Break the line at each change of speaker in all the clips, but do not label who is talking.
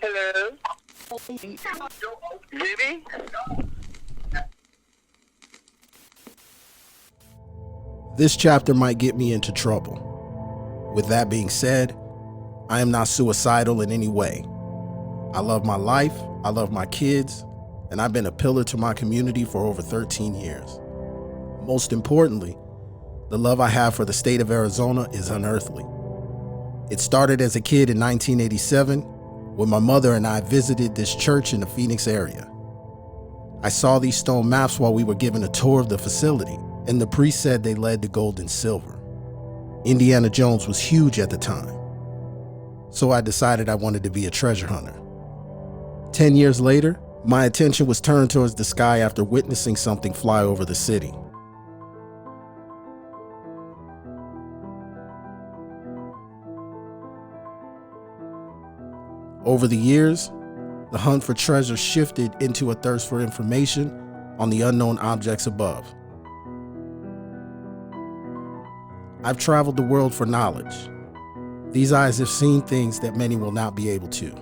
Hello? Baby?
This chapter might get me into trouble. With that being said, I am not suicidal in any way. I love my life, I love my kids, and I've been a pillar to my community for over 13 years. Most importantly, the love I have for the state of Arizona is unearthly. It started as a kid in 1987 when my mother and I visited this church in the Phoenix area. I saw these stone maps while we were given a tour of the facility, and the priest said they led to gold and silver. Indiana Jones was huge at the time, so I decided I wanted to be a treasure hunter. 10 years later, my attention was turned towards the sky after witnessing something fly over the city. Over the years, the hunt for treasure shifted into a thirst for information on the unknown objects above. I've traveled the world for knowledge. These eyes have seen things that many will not be able to.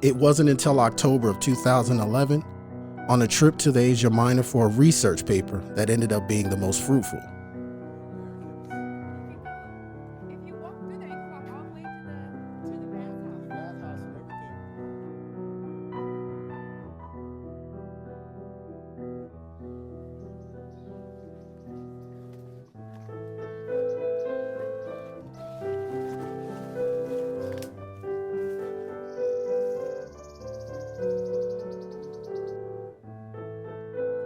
It wasn't until October of 2011, on a trip to the Asia Minor for a research paper, that ended up being the most fruitful.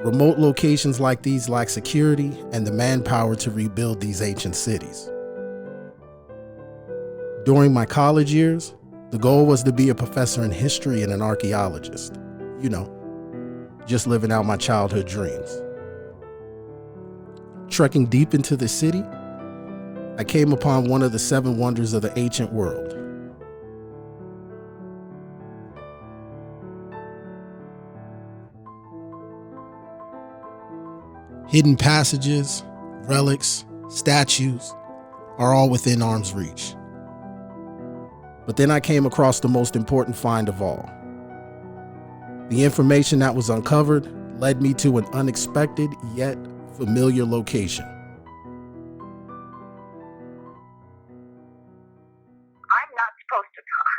Remote locations like these lack security and the manpower to rebuild these ancient cities. During my college years, the goal was to be a professor in history and an archaeologist. You know, just living out my childhood dreams. Trekking deep into the city, I came upon one of the 7 wonders of the ancient world. Hidden passages, relics, statues are all within arm's reach. But then I came across the most important find of all. The information that was uncovered led me to an unexpected yet familiar location.
I'm not supposed to talk.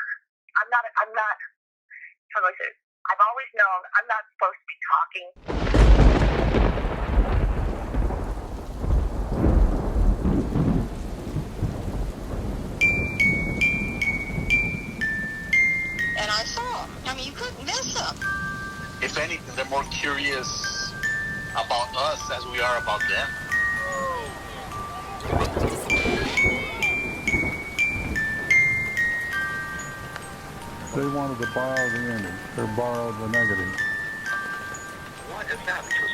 How do I say it? I've always known I'm not supposed to be talking. And I saw them. I mean, you couldn't miss them.
If anything, they're more curious about us as we are about them.
They wanted to borrow the ending, or borrow the negative.
What is that? Because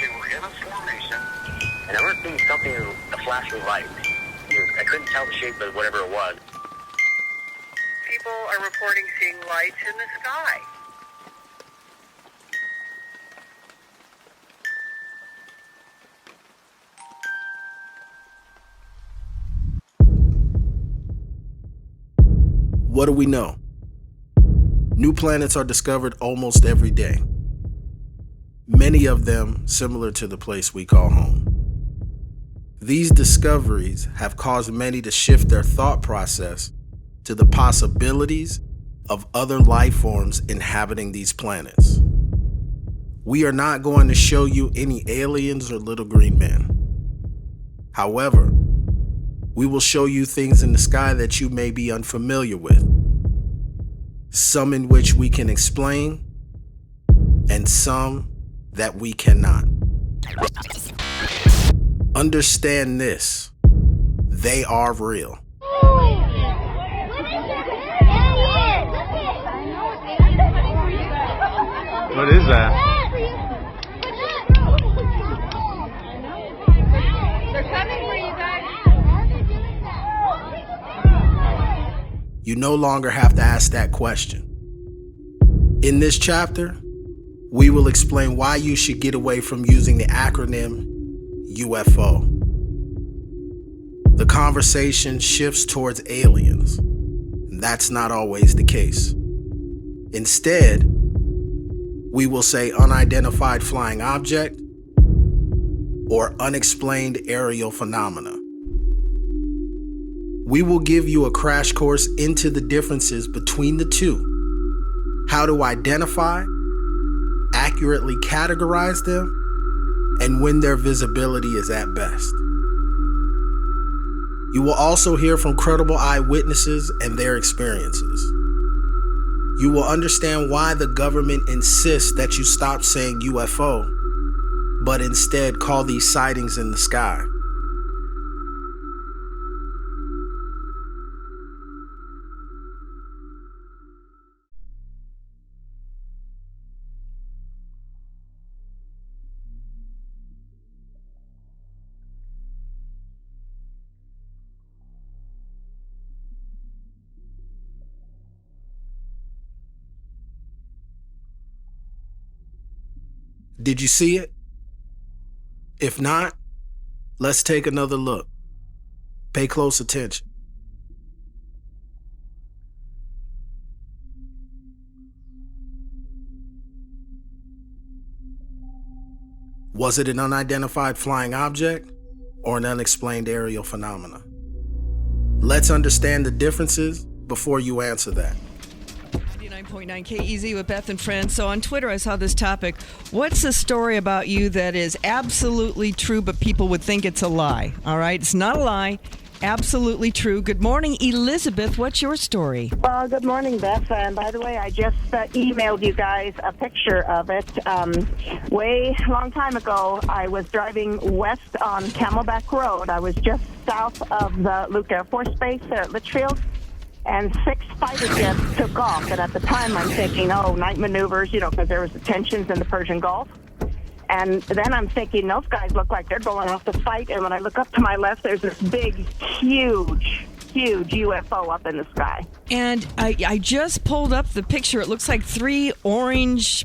they were in a formation.
And I remember seeing something, a flashing light. I couldn't tell the shape of whatever it was.
People are reporting seeing lights in the sky.
What do we know? New planets are discovered almost every day. Many of them similar to the place we call home. These discoveries have caused many to shift their thought process to the possibilities of other life forms inhabiting these planets. We are not going to show you any aliens or little green men. However, we will show you things in the sky that you may be unfamiliar with. Some in which we can explain, and some that we cannot. Understand this, they are real.
What is that?
They're coming for you guys.
You no longer have to ask that question. In this chapter, we will explain why you should get away from using the acronym UFO. The conversation shifts towards aliens, That's not always the case. Instead, we will say unidentified flying object or unexplained aerial phenomena. We will give you a crash course into the differences between the two, how to identify, accurately categorize them, and when their visibility is at best. You will also hear from credible eyewitnesses and their experiences. You will understand why the government insists that you stop saying UFO, but instead call these sightings in the sky. Did you see it? If not, let's take another look. Pay close attention. Was it an unidentified flying object or an unexplained aerial phenomena? Let's understand the differences before you answer that.
99.9 KEZ with Beth and Friends. So on Twitter, I saw this topic. What's a story about you that is absolutely true, but people would think it's a lie? All right, it's not a lie. Absolutely true. Good morning, Elizabeth. What's your story?
Well, good morning, Beth. And by the way, I just emailed you guys a picture of it. Way long time ago, I was driving west on Camelback Road. I was just south of the Luke Air Force Base there at Litchfield. And 6 fighter jets took off. And at the time, I'm thinking, night maneuvers, because there was the tensions in the Persian Gulf. And then I'm thinking, those guys look like they're going off to fight. And when I look up to my left, there's this big, huge UFO up in the sky.
And I just pulled up the picture. It looks like 3 orange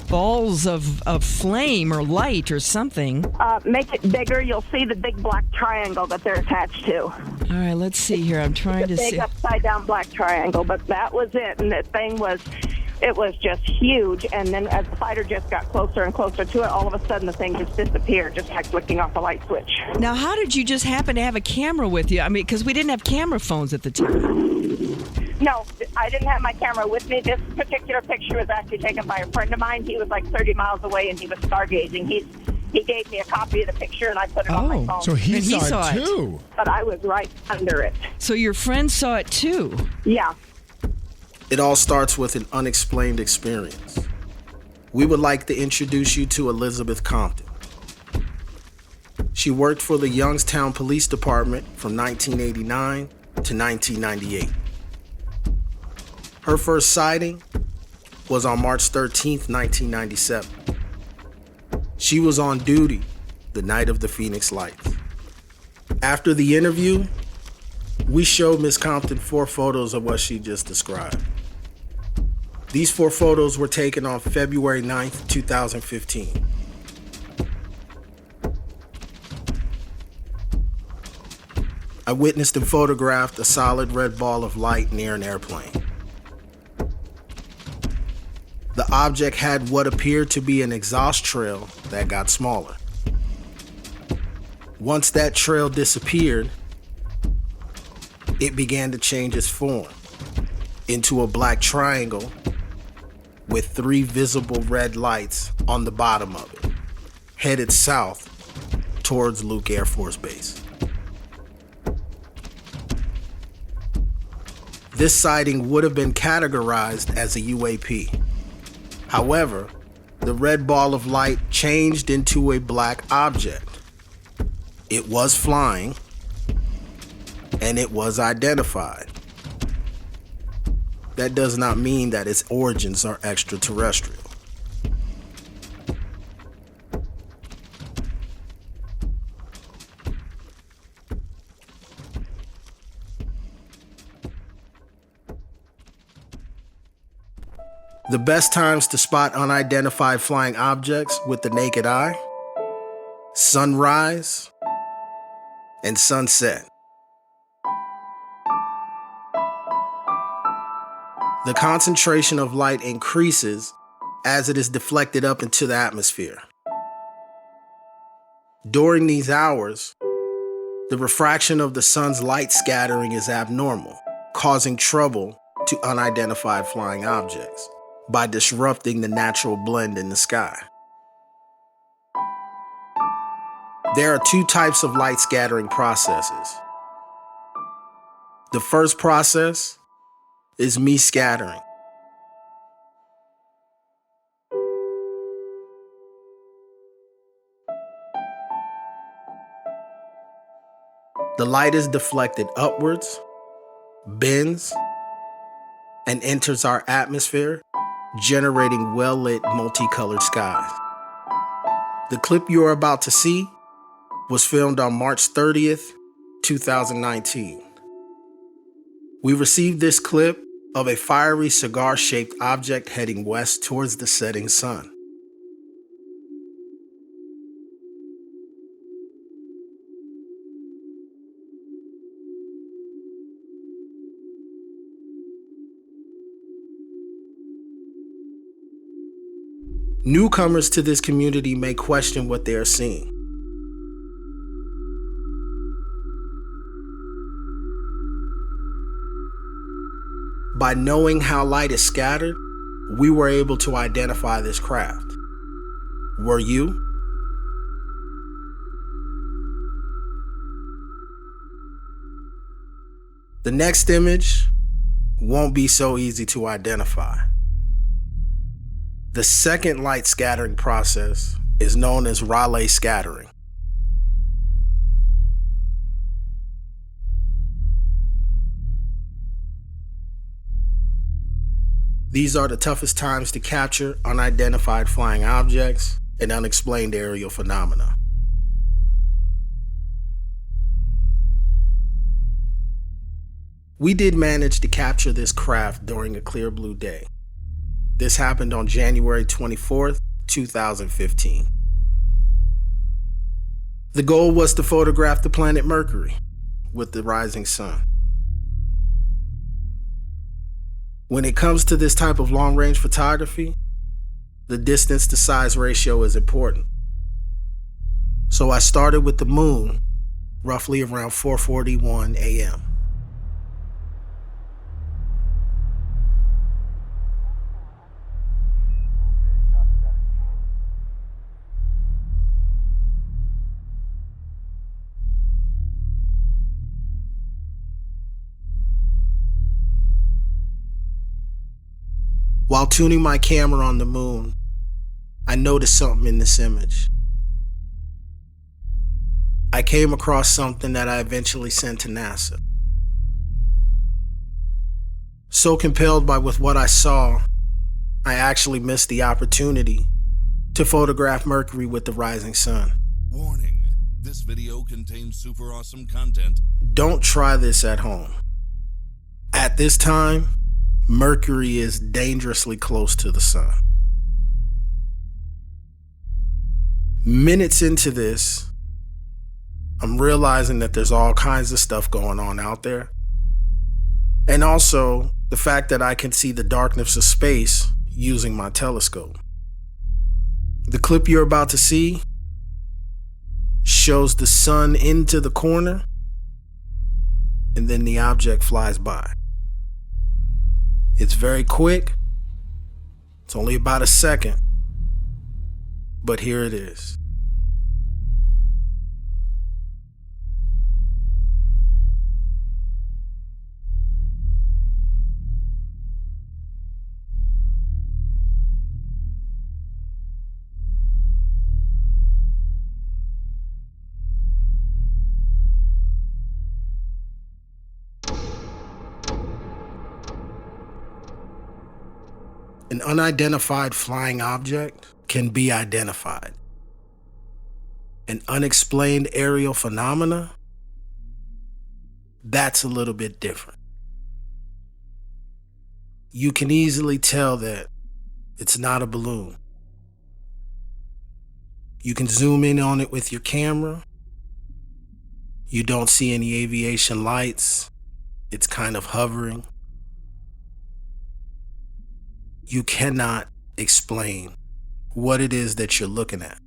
balls of flame or light or something.
Make it bigger. You'll see the big black triangle that they're attached to.
All right, let's see here. I'm trying to see.
Big upside-down black triangle, but that was it. And the thing was... It was just huge, and then as the fighter jets got closer and closer to it, all of a sudden the thing just disappeared, just like flicking off a light switch.
Now, how did you just happen to have a camera with you? I mean, because we didn't have camera phones at the time.
No, I didn't have my camera with me. This particular picture was actually taken by a friend of mine. He was like 30 miles away, and he was stargazing. He gave me a copy of the picture, and I put it on my phone.
So he saw it too.
But I was right under it.
So your friend saw it too?
Yeah.
It all starts with an unexplained experience. We would like to introduce you to Elizabeth Compton. She worked for the Youngstown Police Department from 1989 to 1998. Her first sighting was on March 13th, 1997. She was on duty the night of the Phoenix Lights. After the interview, we showed Ms. Compton 4 photos of what she just described. These 4 photos were taken on February 9th, 2015. I witnessed and photographed a solid red ball of light near an airplane. The object had what appeared to be an exhaust trail that got smaller. Once that trail disappeared, it began to change its form into a black triangle with 3 visible red lights on the bottom of it, headed south towards Luke Air Force Base. This sighting would have been categorized as a UAP. However, the red ball of light changed into a black object. It was flying, and it was identified. That does not mean that its origins are extraterrestrial. The best times to spot unidentified flying objects with the naked eye: sunrise and sunset. The concentration of light increases as it is deflected up into the atmosphere. During these hours, the refraction of the sun's light scattering is abnormal, causing trouble to unidentified flying objects by disrupting the natural blend in the sky. There are two types of light scattering processes. The first process is me scattering. The light is deflected upwards, bends, and enters our atmosphere, generating well-lit, multicolored skies. The clip you are about to see was filmed on March 30th, 2019. We received this clip of a fiery cigar-shaped object heading west towards the setting sun. Newcomers to this community may question what they are seeing. By knowing how light is scattered, we were able to identify this craft. Were you? The next image won't be so easy to identify. The second light scattering process is known as Rayleigh scattering. These are the toughest times to capture unidentified flying objects and unexplained aerial phenomena. We did manage to capture this craft during a clear blue day. This happened on January 24th, 2015. The goal was to photograph the planet Mercury with the rising sun. When it comes to this type of long-range photography, the distance to size ratio is important. So I started with the moon, roughly around 4:41 a.m. While tuning my camera on the moon, I noticed something in this image. I came across something that I eventually sent to NASA. So compelled by with what I saw, I actually missed the opportunity to photograph Mercury with the rising sun.
Warning, this video contains super awesome content.
Don't try this at home. At this time, Mercury is dangerously close to the sun. Minutes into this, I'm realizing that there's all kinds of stuff going on out there. And also the fact that I can see the darkness of space using my telescope. The clip you're about to see shows the sun into the corner, and then the object flies by. It's very quick. It's only about a second. But here it is. An unidentified flying object can be identified. An unexplained aerial phenomena, that's a little bit different. You can easily tell that it's not a balloon. You can zoom in on it with your camera. You don't see any aviation lights. It's kind of hovering. You cannot explain what it is that you're looking at.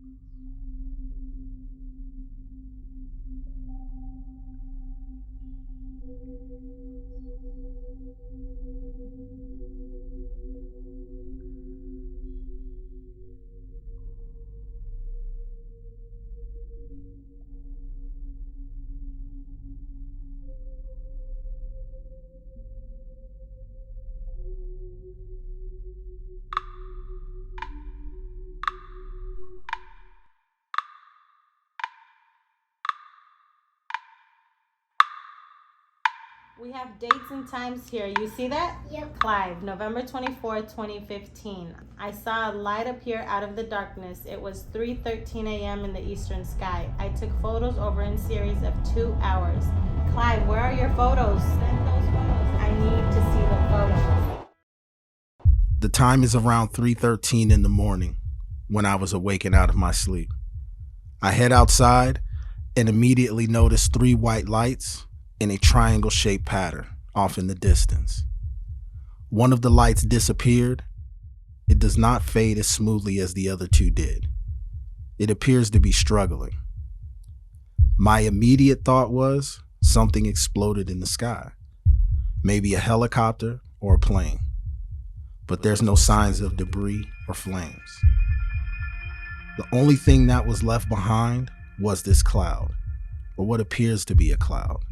We have dates and times here. You see that?
Yep.
Clive, November 24th, 2015. I saw a light appear out of the darkness. It was 3:13 a.m. in the eastern sky. I took photos over in series of 2 hours. Clive, where are your photos? Send those photos. I need to see the photos.
The time is around 3:13 in the morning when I was awakened out of my sleep. I head outside and immediately notice 3 white lights in a triangle-shaped pattern off in the distance. One of the lights disappeared. It does not fade as smoothly as the other 2 did. It appears to be struggling. My immediate thought was something exploded in the sky, maybe a helicopter or a plane, but there's no signs of debris or flames. The only thing that was left behind was this cloud, or what appears to be a cloud.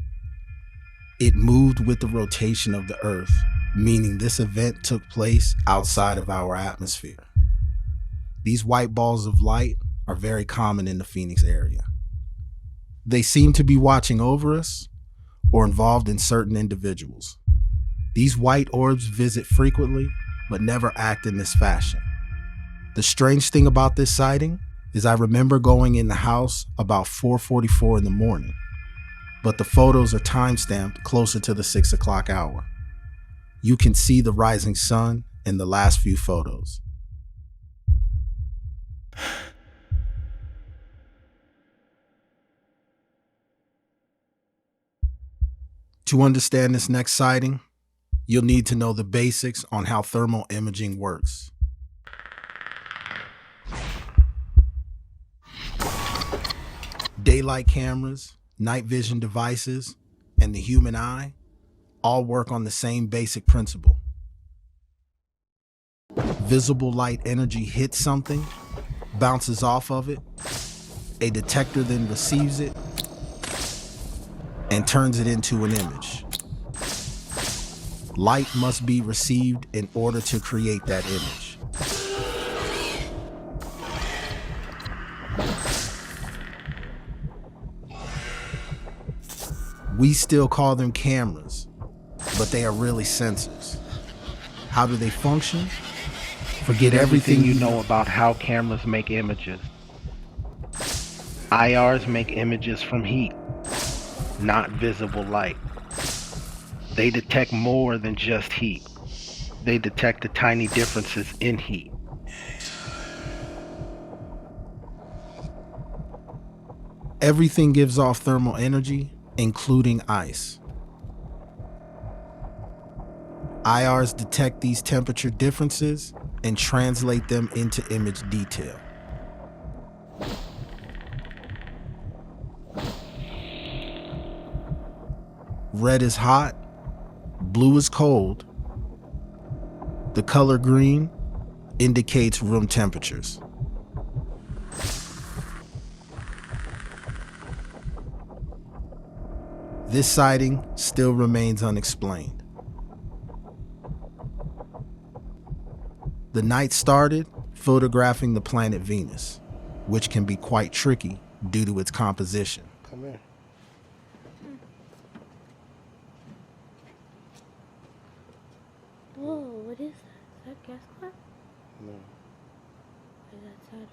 It moved with the rotation of the Earth, meaning this event took place outside of our atmosphere. These white balls of light are very common in the Phoenix area. They seem to be watching over us or involved in certain individuals. These white orbs visit frequently, but never act in this fashion. The strange thing about this sighting is I remember going in the house about 4:44 in the morning, but the photos are time-stamped closer to the 6 o'clock hour. You can see the rising sun in the last few photos. To understand this next sighting, you'll need to know the basics on how thermal imaging works. Daylight cameras, night vision devices, and the human eye all work on the same basic principle. Visible light energy hits something, bounces off of it, a detector then receives it and turns it into an image. Light must be received in order to create that image. We still call them cameras, but they are really sensors. How do they function? Forget everything you know about how cameras make images. IRs make images from heat, not visible light. They detect more than just heat. They detect the tiny differences in heat. Everything gives off thermal energy, including ice. IRs detect these temperature differences and translate them into image detail. Red is hot, blue is cold. The color green indicates room temperatures. This sighting still remains unexplained. The night started photographing the planet Venus, which can be quite tricky due to its composition. Come here.
Whoa, what is that? Is that gas cloud?
No.
Or is that Saturn?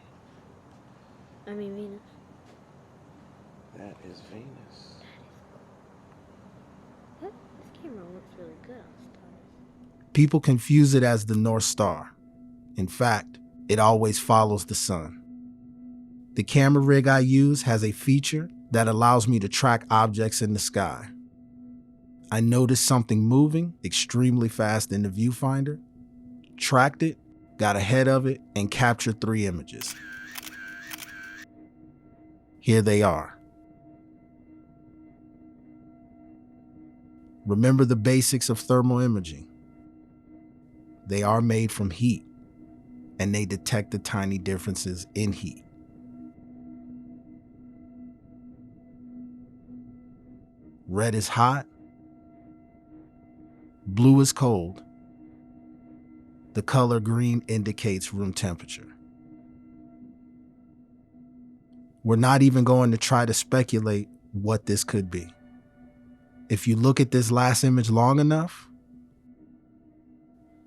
I mean Venus.
That is Venus.
What? This camera works really good on stars.
People confuse it as the North Star. In fact, it always follows the sun. The camera rig I use has a feature that allows me to track objects in the sky. I noticed something moving extremely fast in the viewfinder, tracked it, got ahead of it, and captured 3 images. Here they are. Remember the basics of thermal imaging. They are made from heat, and they detect the tiny differences in heat. Red is hot, blue is cold. The color green indicates room temperature. We're not even going to try to speculate what this could be. If you look at this last image long enough,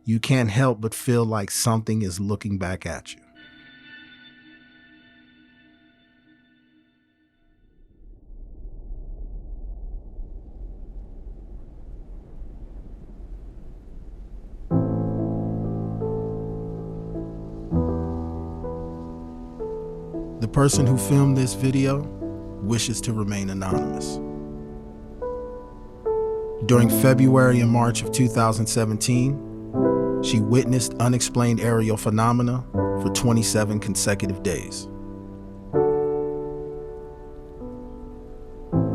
you can't help but feel like something is looking back at you. The person who filmed this video wishes to remain anonymous. During February and March of 2017, she witnessed unexplained aerial phenomena for 27 consecutive days.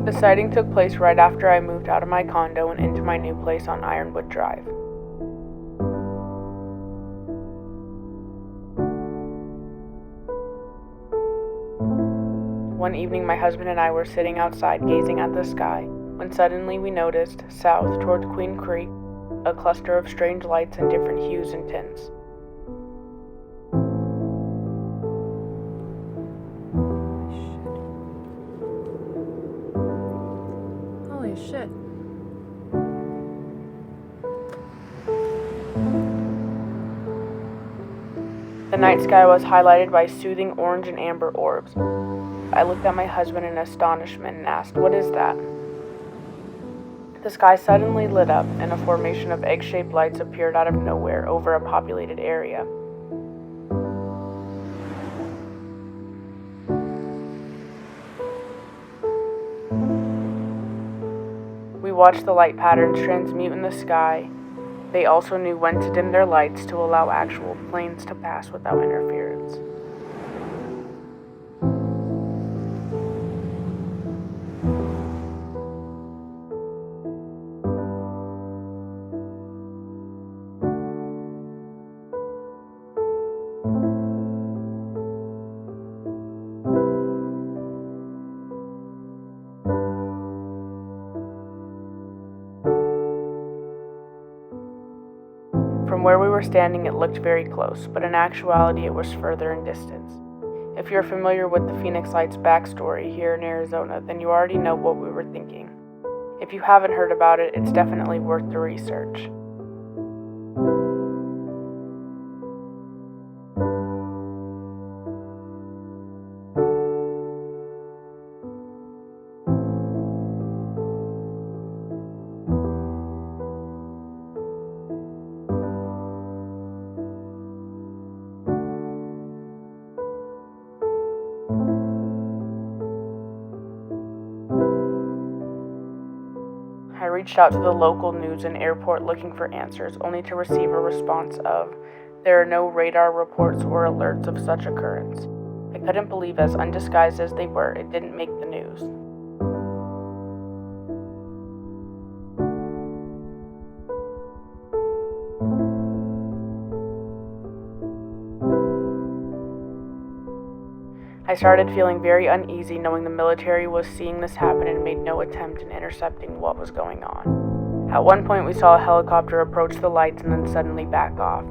The sighting took place right after I moved out of my condo and into my new place on Ironwood Drive. One evening, my husband and I were sitting outside gazing at the sky when suddenly we noticed, south toward Queen Creek, a cluster of strange lights in different hues and tints.
Holy shit.
The night sky was highlighted by soothing orange and amber orbs. I looked at my husband in astonishment and asked, "What is that?" The sky suddenly lit up, and a formation of egg-shaped lights appeared out of nowhere over a populated area. We watched the light patterns transmute in the sky. They also knew when to dim their lights to allow actual planes to pass without interference. From where we were standing, it looked very close, but in actuality, it was further in distance. If you're familiar with the Phoenix Lights backstory here in Arizona, then you already know what we were thinking. If you haven't heard about it, it's definitely worth the research. I reached out to the local news and airport looking for answers, only to receive a response of, "There are no radar reports or alerts of such occurrence." I couldn't believe, as undisguised as they were, it didn't make the news. I started feeling very uneasy knowing the military was seeing this happen and made no attempt in intercepting what was going on. At one point, we saw a helicopter approach the lights and then suddenly back off.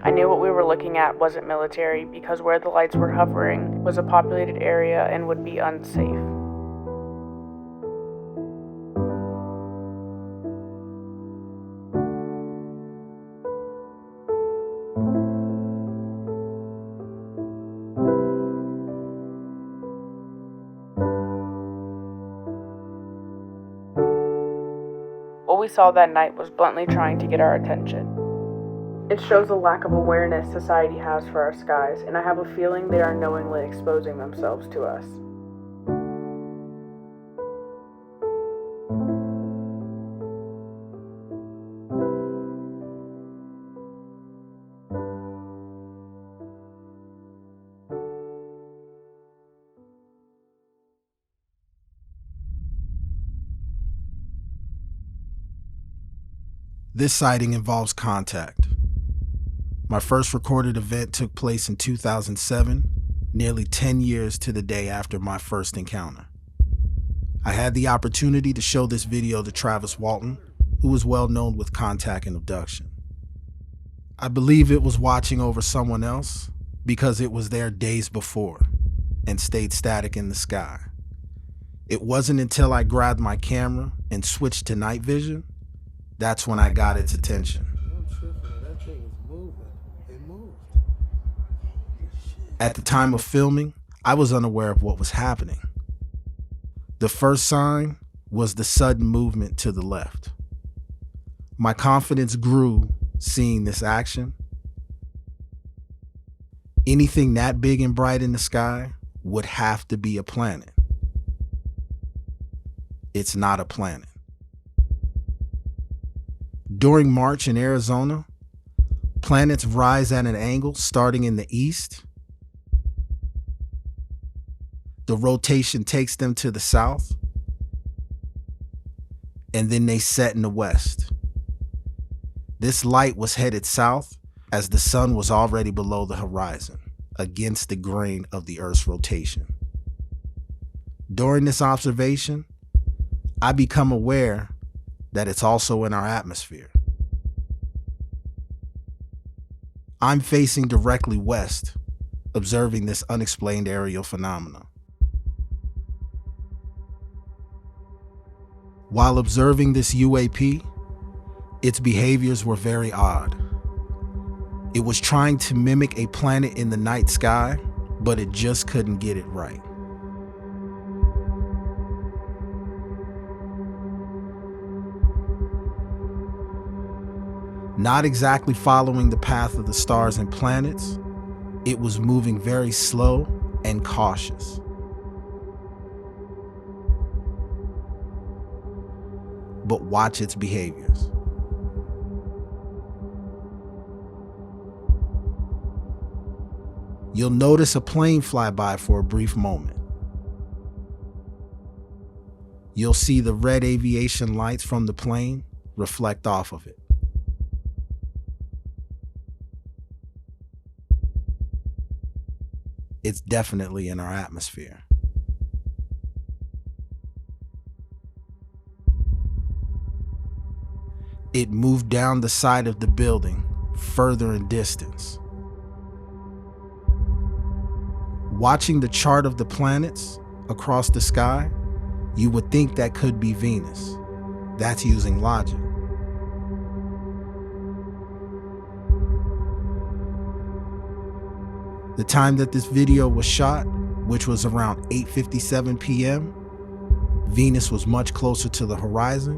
I knew what we were looking at wasn't military because where the lights were hovering was a populated area and would be unsafe. What we saw that night was bluntly trying to get our attention. It shows the lack of awareness society has for our skies, and I have a feeling they are knowingly exposing themselves to us.
This sighting involves contact. My first recorded event took place in 2007, nearly 10 years to the day after my first encounter. I had the opportunity to show this video to Travis Walton, who was well known with contact and abduction. I believe it was watching over someone else because it was there days before and stayed static in the sky. It wasn't until I grabbed my camera and switched to night vision that's when I got its attention. At the time of filming, I was unaware of what was happening. The first sign was the sudden movement to the left. My confidence grew seeing this action. Anything that big and bright in the sky would have to be a planet. It's not a planet. During March in Arizona, planets rise at an angle starting in the east. The rotation takes them to the south, and then they set in the west. This light was headed south as the sun was already below the horizon, against the grain of the Earth's rotation. During this observation, I become aware that it's also in our atmosphere. I'm facing directly west, observing this unexplained aerial phenomena. While observing this UAP, its behaviors were very odd. It was trying to mimic a planet in the night sky, but it just couldn't get it right. Not exactly following the path of the stars and planets, it was moving very slow and cautious. But watch its behaviors. You'll notice a plane fly by for a brief moment. You'll see the red aviation lights from the plane reflect off of it. It's definitely in our atmosphere. It moved down the side of the building, further in distance. Watching the chart of the planets across the sky, you would think that could be Venus. That's using logic. The time that this video was shot, which was around 8:57 p.m., Venus was much closer to the horizon,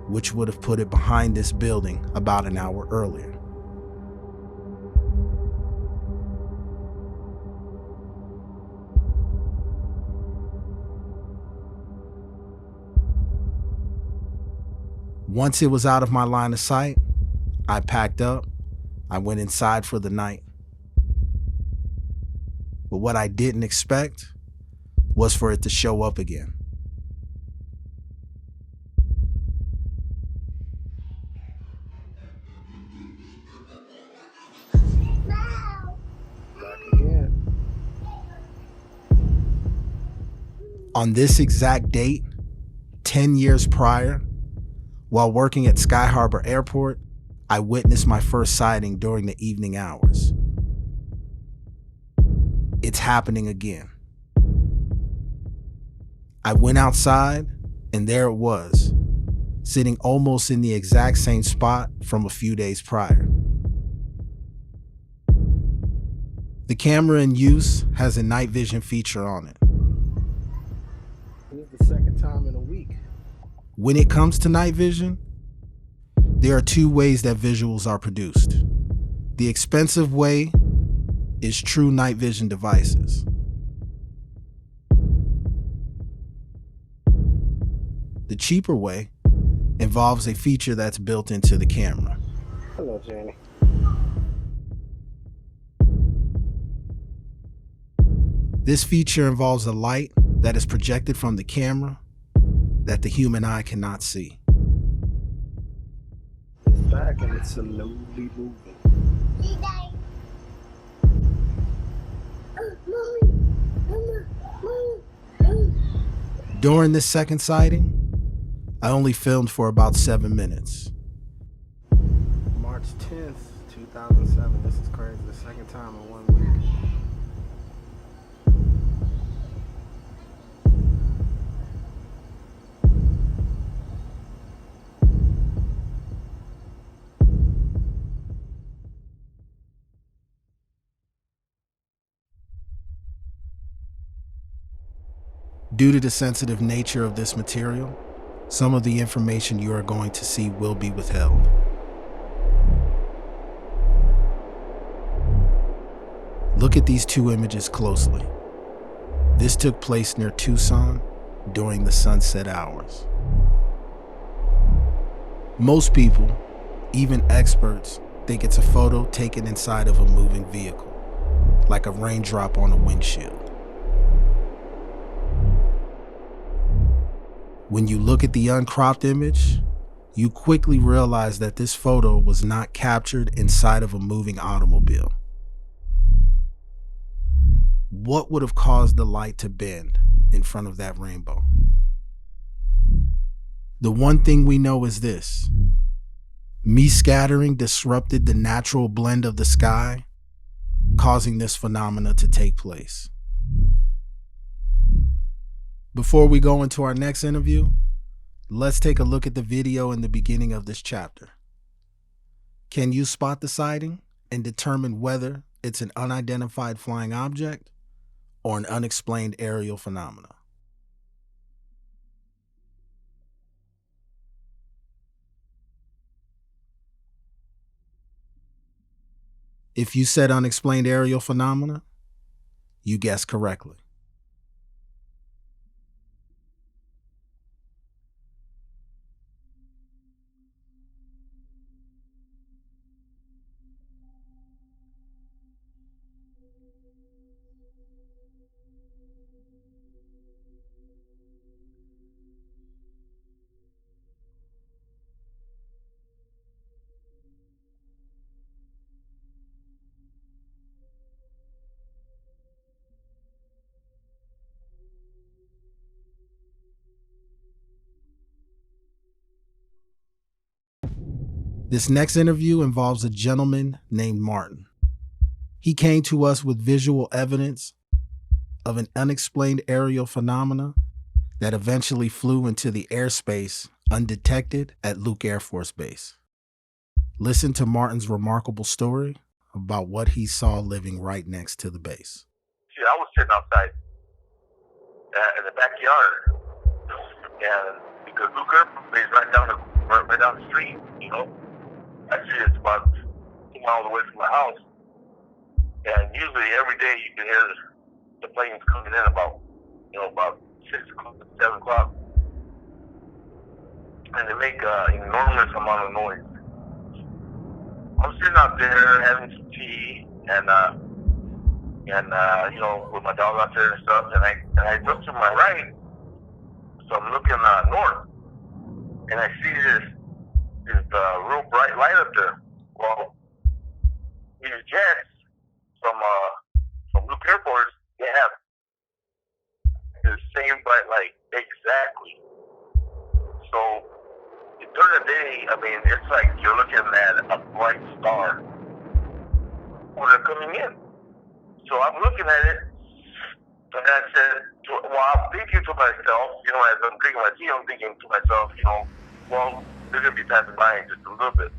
which would have put it behind this building about an hour earlier. Once it was out of my line of sight, I packed up, I went inside for the night. But what I didn't expect was for it to show up again. On this exact date, 10 years prior, while working at Sky Harbor Airport, I witnessed my first sighting during the evening hours. It's happening again. I went outside, and there it was, sitting almost in the exact same spot from a few days prior. The camera in use has a night vision feature on it. This is the second time in a week. When it comes to night vision, there are two ways that visuals are produced. The expensive way is true night vision devices. The cheaper way involves a feature that's built into the camera.
Hello, Jenny.
This feature involves a light that is projected from the camera that the human eye cannot see.
It's back and it's slowly moving.
During this second sighting, I only filmed for about 7 minutes.
March 10th, 2007. This is crazy. The second time in 1 week.
Due to the sensitive nature of this material, some of the information you are going to see will be withheld. Look at these two images closely. This took place near Tucson during the sunset hours. Most people, even experts, think it's a photo taken inside of a moving vehicle, like a raindrop on a windshield. When you look at the uncropped image, you quickly realize that this photo was not captured inside of a moving automobile. What would have caused the light to bend in front of that rainbow? The one thing we know is this: mist scattering disrupted the natural blend of the sky, causing this phenomena to take place. Before we go into our next interview, let's take a look at the video in the beginning of this chapter. Can you spot the sighting and determine whether it's an unidentified flying object or an unexplained aerial phenomena? If you said unexplained aerial phenomena, you guessed correctly. This next interview involves a gentleman named Martin. He came to us with visual evidence of an unexplained aerial phenomena that eventually flew into the airspace undetected at Luke Air Force Base. Listen to Martin's remarkable story about what he saw living right next to the base.
See, I was sitting outside in the backyard, and because Luke Air Force Base right down the street, you know. Actually, it's about 2 miles away from my house, and usually every day you can hear the planes coming in about 6 o'clock, 7 o'clock, and they make an enormous amount of noise. I'm sitting out there having some tea, and with my dog out there and stuff, and I look to my right, so I'm looking north, and I see this real bright light up there. Well, these jets from Luke Air Force, they have the same bright light exactly. So during the day, I mean, it's like you're looking at a bright star when they're coming in. So I'm looking at it, and I said, I'm thinking to myself, as I'm drinking my tea, I'm thinking to myself, well, they're going to be passing by in just a little bit.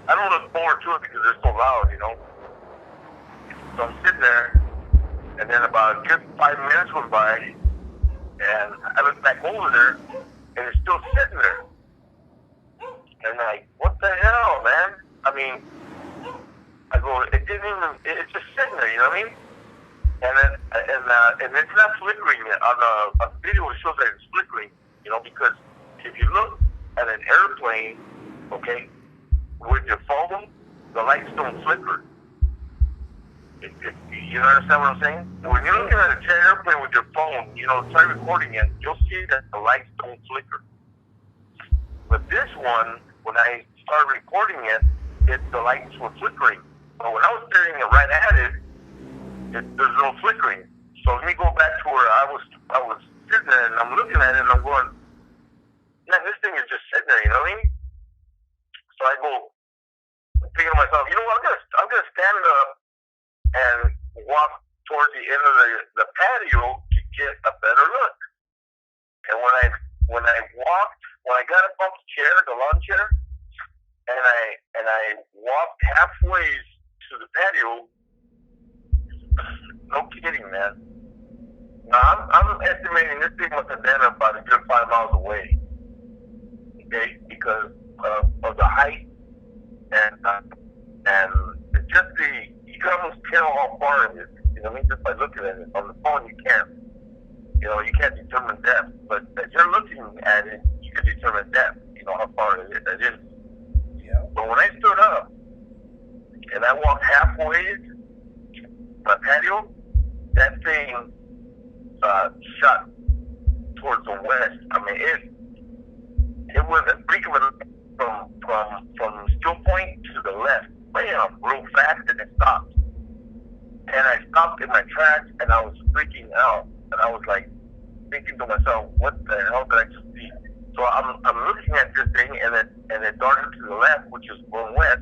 I don't look forward to it because they're so loud, So I'm sitting there, and then about a good 5 minutes went by, and I look back over there, and it's still sitting there. And I'm like, what the hell, man? I mean, go, it didn't even, it's just sitting there, you know what I mean? And it's not flickering yet. On the video, it shows that it's flickering, you know, because if you look at an airplane, okay, with your phone, the lights don't flicker. You understand what I'm saying? When you're looking at an airplane with your phone, you know, try recording it, you'll see that the lights don't flicker. But this one, when I started recording it, the lights were flickering. But when I was staring right at it, there's no flickering. So let me go back to where I was sitting there, and I'm looking at it, and I'm going, man, this thing is just sitting there, you know what I mean? So I go, thinking to myself, you know what, I'm gonna stand up and walk towards the end of the patio to get a better look. And when I got up off the chair, the lawn chair, and I walked halfway to the patio, no kidding, man. Now I'm estimating this thing must have been about a good 5 miles away. Okay, because of the height and just you can almost tell how far it is. You know what I mean? Just by looking at it on the phone, you can't. You know, you can't determine depth, but as you're looking at it, you can determine depth. You know how far it is. Yeah. But when I stood up and I walked halfway to my patio, that thing shot towards the west. I mean, it was a freak of a from Still Point to the left, bam, real fast, and it stopped. And I stopped in my tracks, and I was freaking out, and I was like thinking to myself, what the hell did I just see? So I'm looking at this thing, and it darted to the left, which is going west,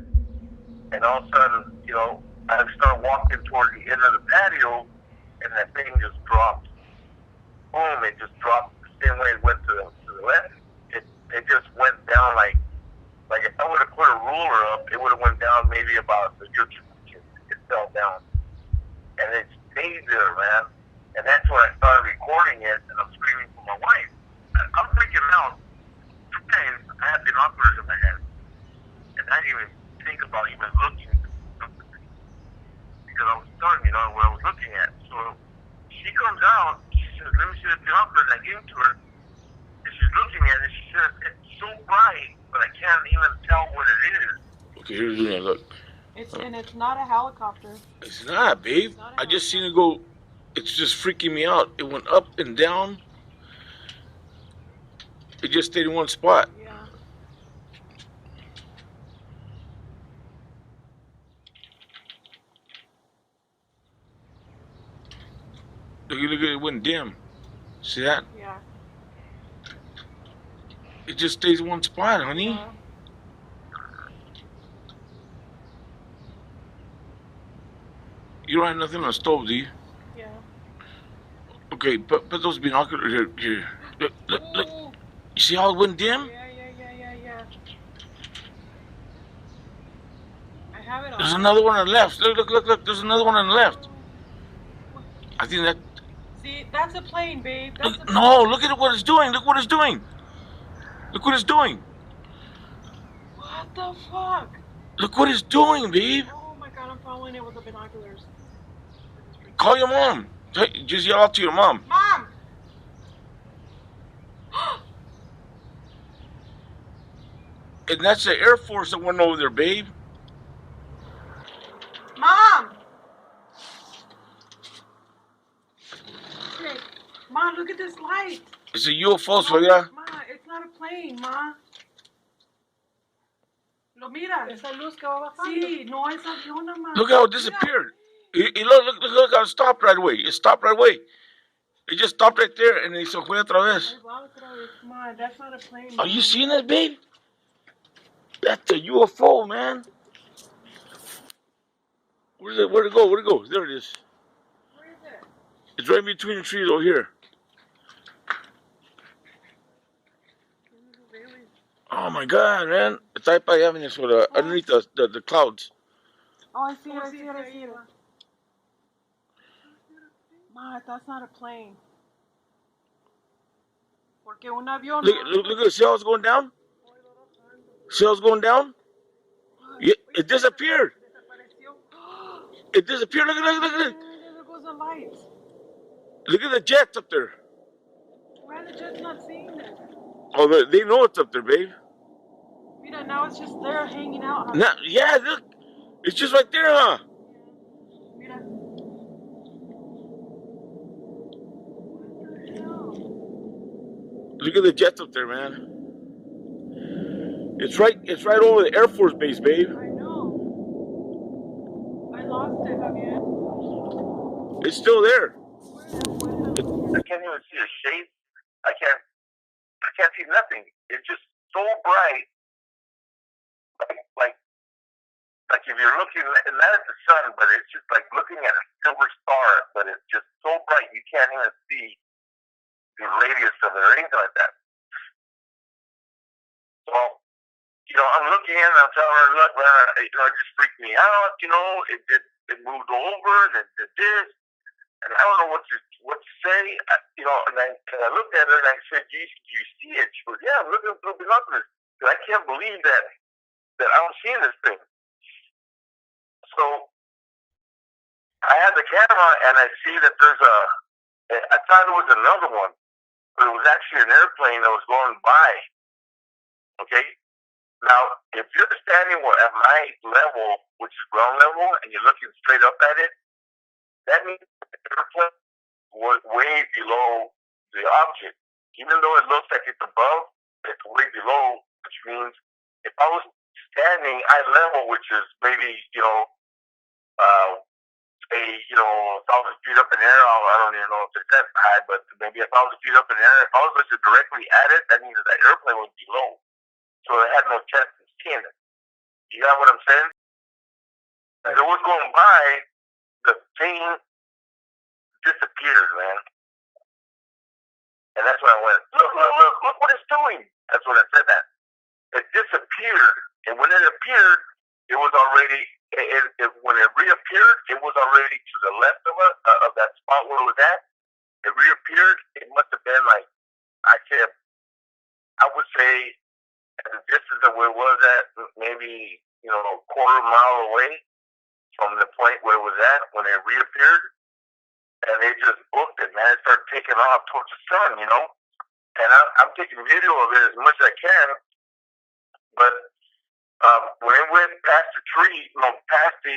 and all of a sudden, you know, I started walking towards the end of the patio, and that thing just dropped. Boom, it just dropped the same way it went to the left. It just went down like if I would have put a ruler up, it would have went down maybe about a good 2 inches. It fell down. And it stayed there, man. And that's when I started recording it, and I'm screaming for my wife. I'm freaking out. Sometimes I have binoculars in my head, and I didn't even think about even looking because I was stunned, you know, what I was looking at. So she comes out, she says, let me see the binoculars. I gave them to her, and she's looking at it, she says, it's so bright, but I can't even tell what it is.
Okay, here's the look.
And it's not a helicopter.
It's not, babe. I just seen it go. It's just freaking me out. It went up and down. It just stayed in one spot.
Yeah.
Look at it, went dim. See that?
Yeah.
It just stays in one spot, honey.
Yeah.
You don't have nothing on the stove, do you?
Yeah.
Okay, put those binoculars here. Look. You see how it went dim?
Yeah. I have it on.
There's another one on the left. Look. There's another one on the left. I think that...
See, that's a plane, babe.
No, look at what it's doing. Look what it's doing. Look what it's doing.
What the fuck?
Look what it's doing, babe.
Oh my god, I'm following it with the binoculars.
Call your mom. Just yell out to your mom.
Mom!
And that's the Air Force that went over there, babe.
Mom! Hey, Mom, look at this light.
It's a UFO, suegra.
Ma, it's not a plane, Ma. Lo mira. Esa luz que va bajando. Sí, no es avión, ma.
Look how it disappeared. Look how it stopped right away. It stopped right away. It just stopped right there and it se fue otra vez.
Ma, that's not a plane.
Are you seeing that, babe? That's a UFO, man. Where'd it go? There it is.
Where is it?
It's right between the trees over here. Oh my God, man. It's right by Avenue, so underneath the clouds.
Oh, I see it. Ma, that's not a plane. Porque un avión.
Look at the cells going down. Cells going down. Yeah, it disappeared. It disappeared. Look.
There goes the lights.
Look at the jets up there.
Why are the jets not seeing it?
Oh, they know it's up there, babe.
Mira, now it's just there hanging out. Huh?
Now, yeah, look. It's just right there, huh?
Mira.
Look at the jets up there, man. It's right over the Air Force Base, babe.
I know. I lost it, Javier.
It's still there.
I can't even see a shape. I can't see nothing. It's just so bright. Like if you're looking not at the sun, but it's just like looking at a silver star, but it's just so bright you can't even see the radius of it or anything like that. So, I'm looking and I'm telling her, look, man, it just freaked me out. It moved over and it did this, and I don't know what to say. And I looked at her and I said, do you see it? She goes, yeah, I'm looking through binoculars. I can't believe that I'm seeing this thing. So I had the camera and I see that I thought it was another one, but it was actually an airplane that was going by. Okay? Now, if you're standing at my level, which is ground level, and you're looking straight up at it, that means the airplane was way below the object. Even though it looks like it's above, it's way below, which means if I was standing eye level, which is maybe, say, 1,000 feet up in the air, I don't even know if it's that high, but maybe 1,000 feet up in the air, if I was looking directly at it, that means that airplane would be low. So it had no chance of seeing it. You got what I'm saying? As it was going by, the thing disappeared, man. And that's when I went, look what it's doing. That's when I said that. It disappeared. And when it appeared, it was already, when it reappeared, it was already to the left of that spot where it was at. It reappeared. It must have been like, I would say, at the distance of where it was at, maybe, a quarter mile away from the point where it was at when it reappeared. And they just booked it, man. It started taking off towards the sun, And I'm taking video of it as much as I can. But when it went past the tree, past the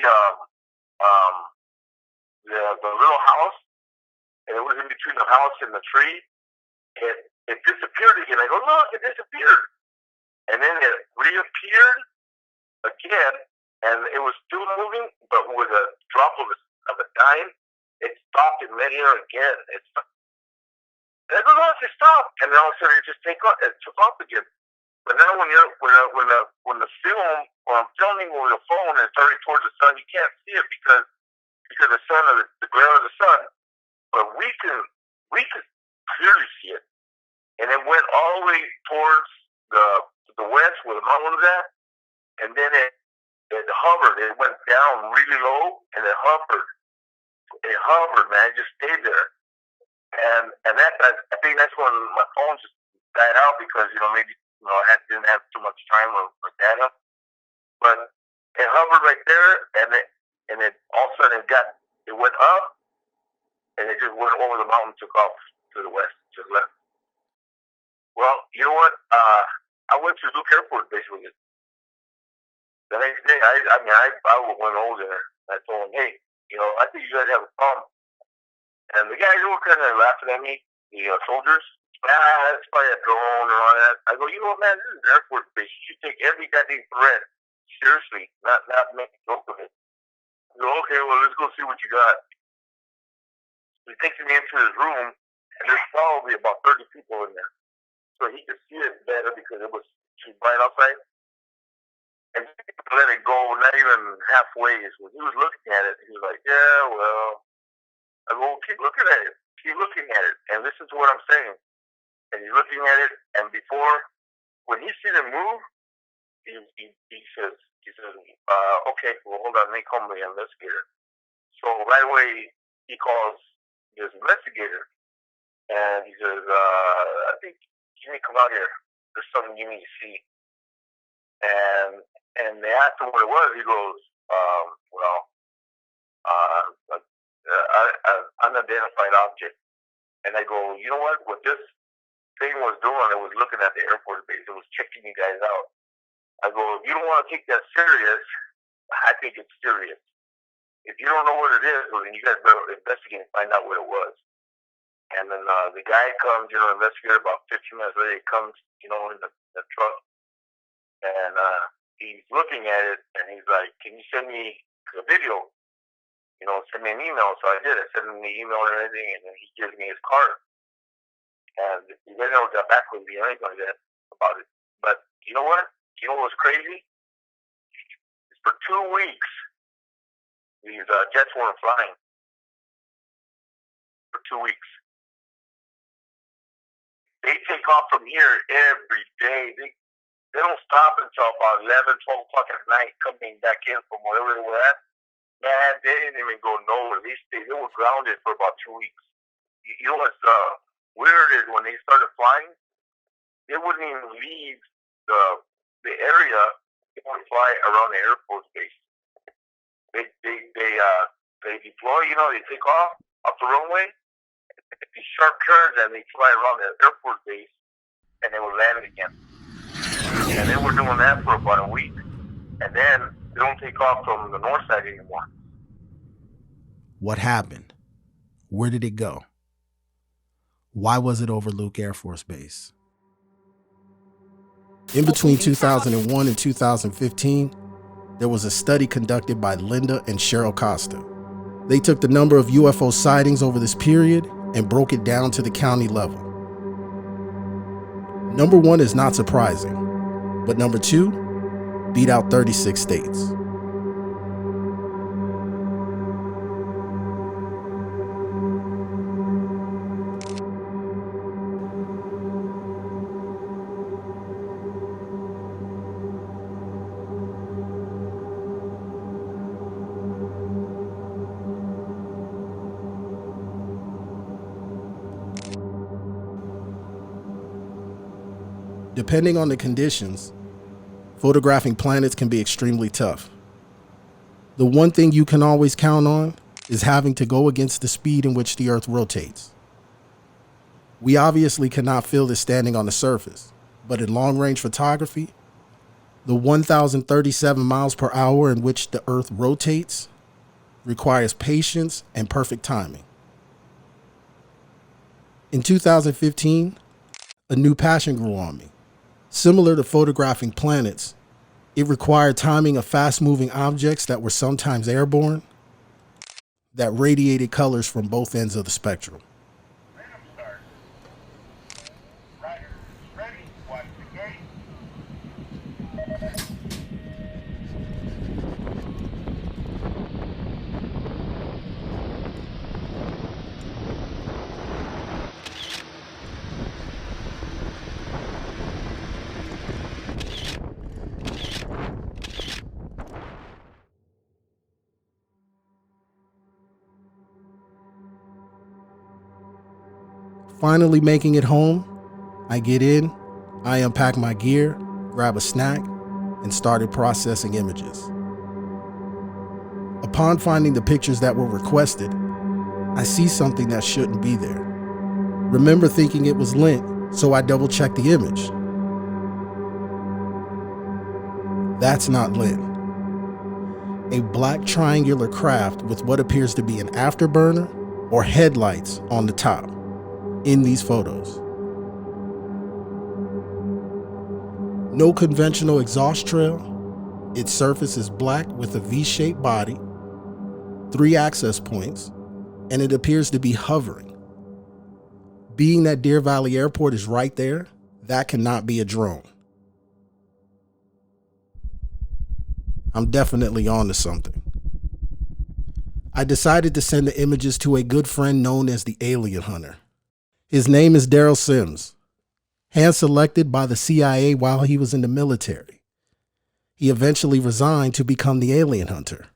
little house, and it was in between the house and the tree, it disappeared again. I go, look, it disappeared. And then it reappeared again, and it was still moving, but with a drop of a dime, it stopped in midair again. And I go, no, it stopped. And then all of a sudden, it took off again. But now when the film, or I'm filming with a phone and it's already towards the sun, you can't see it because the sun, of the glare of the sun. But we can clearly see it. And it went all the way towards the west where the mountain was at, and then it hovered. It went down really low, and it hovered. It hovered, man. It just stayed there. And that, I think that's when my phone just died out because maybe I didn't have too much time or data. But it hovered right there, and it all of a sudden it went up, and it just went over the mountain, took off to the west, to the left. Well, you know what? I went to Luke Airport Base with it. The next day, I went over there. I told him, hey, I think you guys have a problem. And the guys were kind of laughing at me, the soldiers. It's probably a drone and all that. I go, you know what, man? This is an Air Force base. You should take every goddamn threat seriously, not make a joke of it. I go, okay, well, let's go see what you got. He takes me into his room, and there's probably about 30 people in there. So he could see it better because it was too bright outside. And he let it go, not even halfway. So he was looking at it. He was like, yeah, well. I go, keep looking at it. Keep looking at it. And listen to what I'm saying. And he's looking at it. And when he sees it move, he says, okay, well, hold on. Let me call the investigator. So right away, he calls this investigator. And he says, I think you need to come out here. There's something you need to see. And they asked him what it was. He goes, well, unidentified object. And I go, you know what this thing was doing, it was looking at the Air Force base. It was checking you guys out. I go, if you don't want to take that serious, I think it's serious. If you don't know what it is, well, then you guys better investigate and find out what it was. And then the guy comes, investigator, about 15 minutes later, he comes, in the truck. And he's looking at it, and he's like, can you send me a video? Send me an email. So I did. I sent him the email and everything, and then he gives me his card. And he never got back with me or anything like that about it. But you know what? You know what's crazy? For 2 weeks, these jets weren't flying. For 2 weeks. They take off from here every day. They don't stop until about 11, 12 o'clock at night coming back in from wherever they were at. Man, they didn't even go nowhere. They were grounded for about 2 weeks. You know what's weird is when they started flying, they wouldn't even leave the area. They would fly around the Air Force base. They deploy. They take off the runway, these sharp turns, and they fly around the Air Force base, and they would land it again. And they were doing that for about a week, and then they don't take off from the north side anymore.
What happened? Where did it go? Why was it over Luke Air Force Base? In between 2001 and 2015, there was a study conducted by Linda and Cheryl Costa. They took the number of UFO sightings over this period and broke it down to the county level. Number 1 is not surprising, but number 2 beat out 36 states. Depending on the conditions, photographing planets can be extremely tough. The one thing you can always count on is having to go against the speed in which the Earth rotates. We obviously cannot feel this standing on the surface, but in long-range photography, the 1,037 miles per hour in which the Earth rotates requires patience and perfect timing. In 2015, a new passion grew on me. Similar to photographing planets, it required timing of fast-moving objects that were sometimes airborne, that radiated colors from both ends of the spectrum. Finally making it home, I get in, I unpack my gear, grab a snack, and started processing images. Upon finding the pictures that were requested, I see something that shouldn't be there. Remember thinking it was lint, so I double-checked the image. That's not lint. A black triangular craft with what appears to be an afterburner or headlights on the top in these photos. No conventional exhaust trail. Its surface is black with a V-shaped body, 3 access points, and it appears to be hovering. Being that Deer Valley Airport is right there, that cannot be a drone. I'm definitely on to something. I decided to send the images to a good friend known as the Alien Hunter. His name is Daryl Sims, hand-selected by the CIA while he was in the military. He eventually resigned to become the Alien Hunter.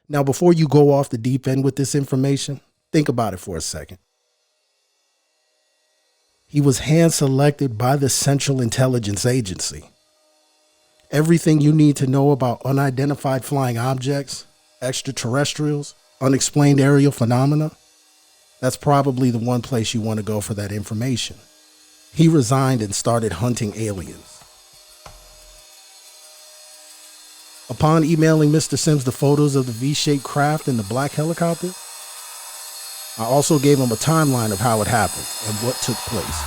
Now, before you go off the deep end with this information, think about it for a second. He was hand-selected by the Central Intelligence Agency. Everything you need to know about unidentified flying objects extraterrestrials, unexplained aerial phenomena, that's probably the one place you want to go for that information. He resigned and started hunting aliens. Upon emailing Mr. Sims the photos of the V-shaped craft and the black helicopter, I also gave him a timeline of how it happened and what took place.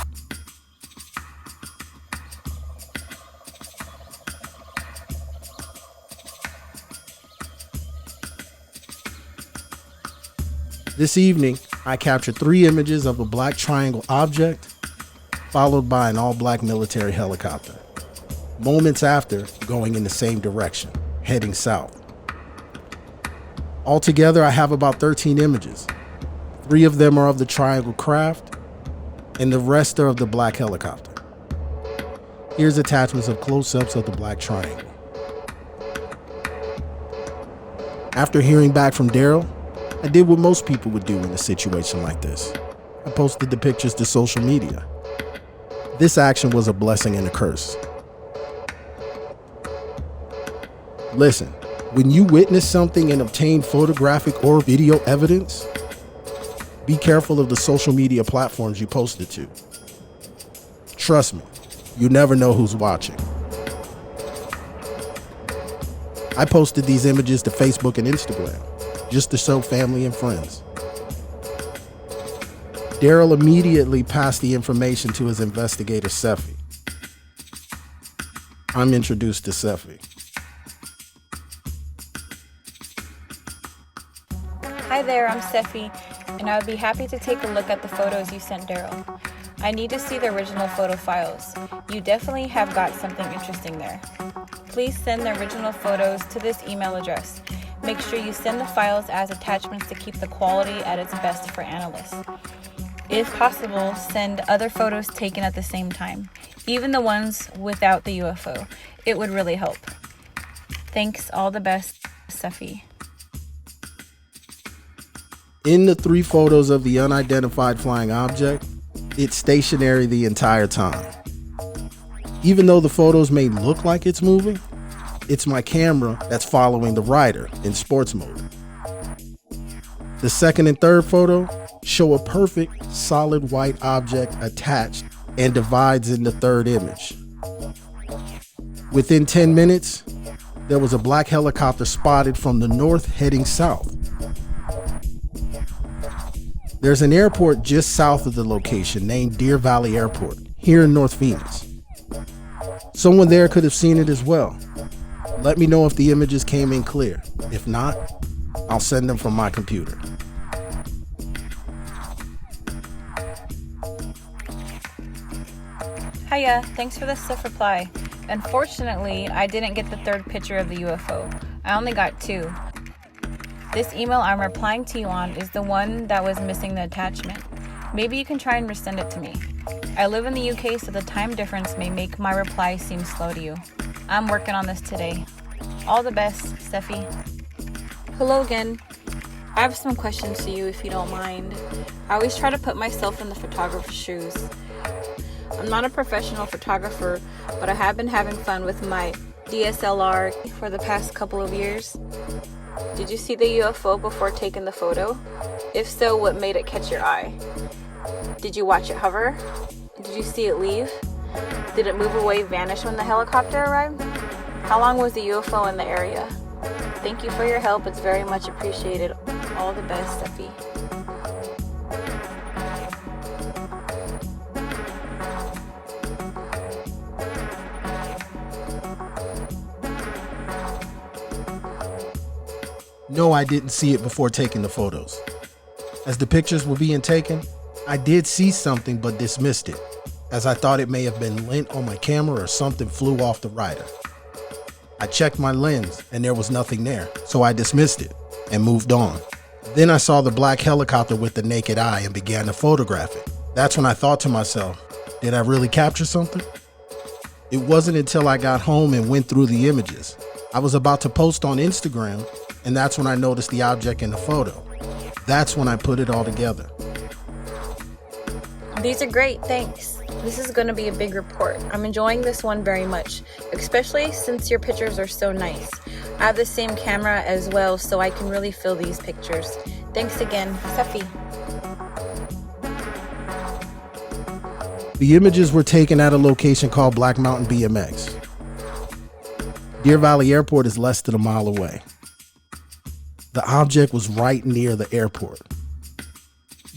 This evening, I captured 3 images of a black triangle object, followed by an all-black military helicopter, moments after going in the same direction, heading south. Altogether, I have about 13 images. 3 of them are of the triangle craft, and the rest are of the black helicopter. Here's attachments of close-ups of the black triangle. After hearing back from Daryl, I did what most people would do in a situation like this. I posted the pictures to social media. This action was a blessing and a curse. Listen, when you witness something and obtain photographic or video evidence, be careful of the social media platforms you post it to. Trust me, you never know who's watching. I posted these images to Facebook and Instagram, just to show family and friends. Daryl immediately passed the information to his investigator, Seffi. I'm introduced to Seffi.
Hi there, I'm Seffi, and I would be happy to take a look at the photos you sent Daryl. I need to see the original photo files. You definitely have got something interesting there. Please send the original photos to this email address. Make sure you send the files as attachments to keep the quality at its best for analysts. If possible, send other photos taken at the same time, even the ones without the UFO. It would really help. Thanks, all the best, Seffi.
In the 3 photos of the unidentified flying object, it's stationary the entire time. Even though the photos may look like it's moving, it's my camera that's following the rider in sports mode. The second and third photo show a perfect solid white object attached and divides in the third image. Within 10 minutes, there was a black helicopter spotted from the north heading south. There's an airport just south of the location named Deer Valley Airport, here in North Phoenix. Someone there could have seen it as well. Let me know if the images came in clear. If not, I'll send them from my computer.
Hiya, thanks for the swift reply. Unfortunately, I didn't get the third picture of the UFO. I only got 2. This email I'm replying to you on is the one that was missing the attachment. Maybe you can try and resend it to me. I live in the UK, so the time difference may make my reply seem slow to you. I'm working on this today. All the best, Steffi. Hello again. I have some questions to you if you don't mind. I always try to put myself in the photographer's shoes. I'm not a professional photographer, but I have been having fun with my DSLR for the past couple of years. Did you see the UFO before taking the photo? If so, what made it catch your eye? Did you watch it hover? Did you see it leave? Did it move away, vanish when the helicopter arrived? How long was the UFO in the area? Thank you for your help. It's very much appreciated. All the best, Steffi.
No, I didn't see it before taking the photos. As the pictures were being taken, I did see something but dismissed it, as I thought it may have been lint on my camera or something flew off the rider. I checked my lens and there was nothing there, so I dismissed it and moved on. Then I saw the black helicopter with the naked eye and began to photograph it. That's when I thought to myself, did I really capture something? It wasn't until I got home and went through the images. I was about to post on Instagram, and that's when I noticed the object in the photo. That's when I put it all together.
These are great, thanks. This is going to be a big report. I'm enjoying this one very much, especially since your pictures are so nice. I have the same camera as well, so I can really feel these pictures. Thanks again, Safi.
The images were taken at a location called Black Mountain BMX. Deer Valley Airport is less than a mile away. The object was right near the airport.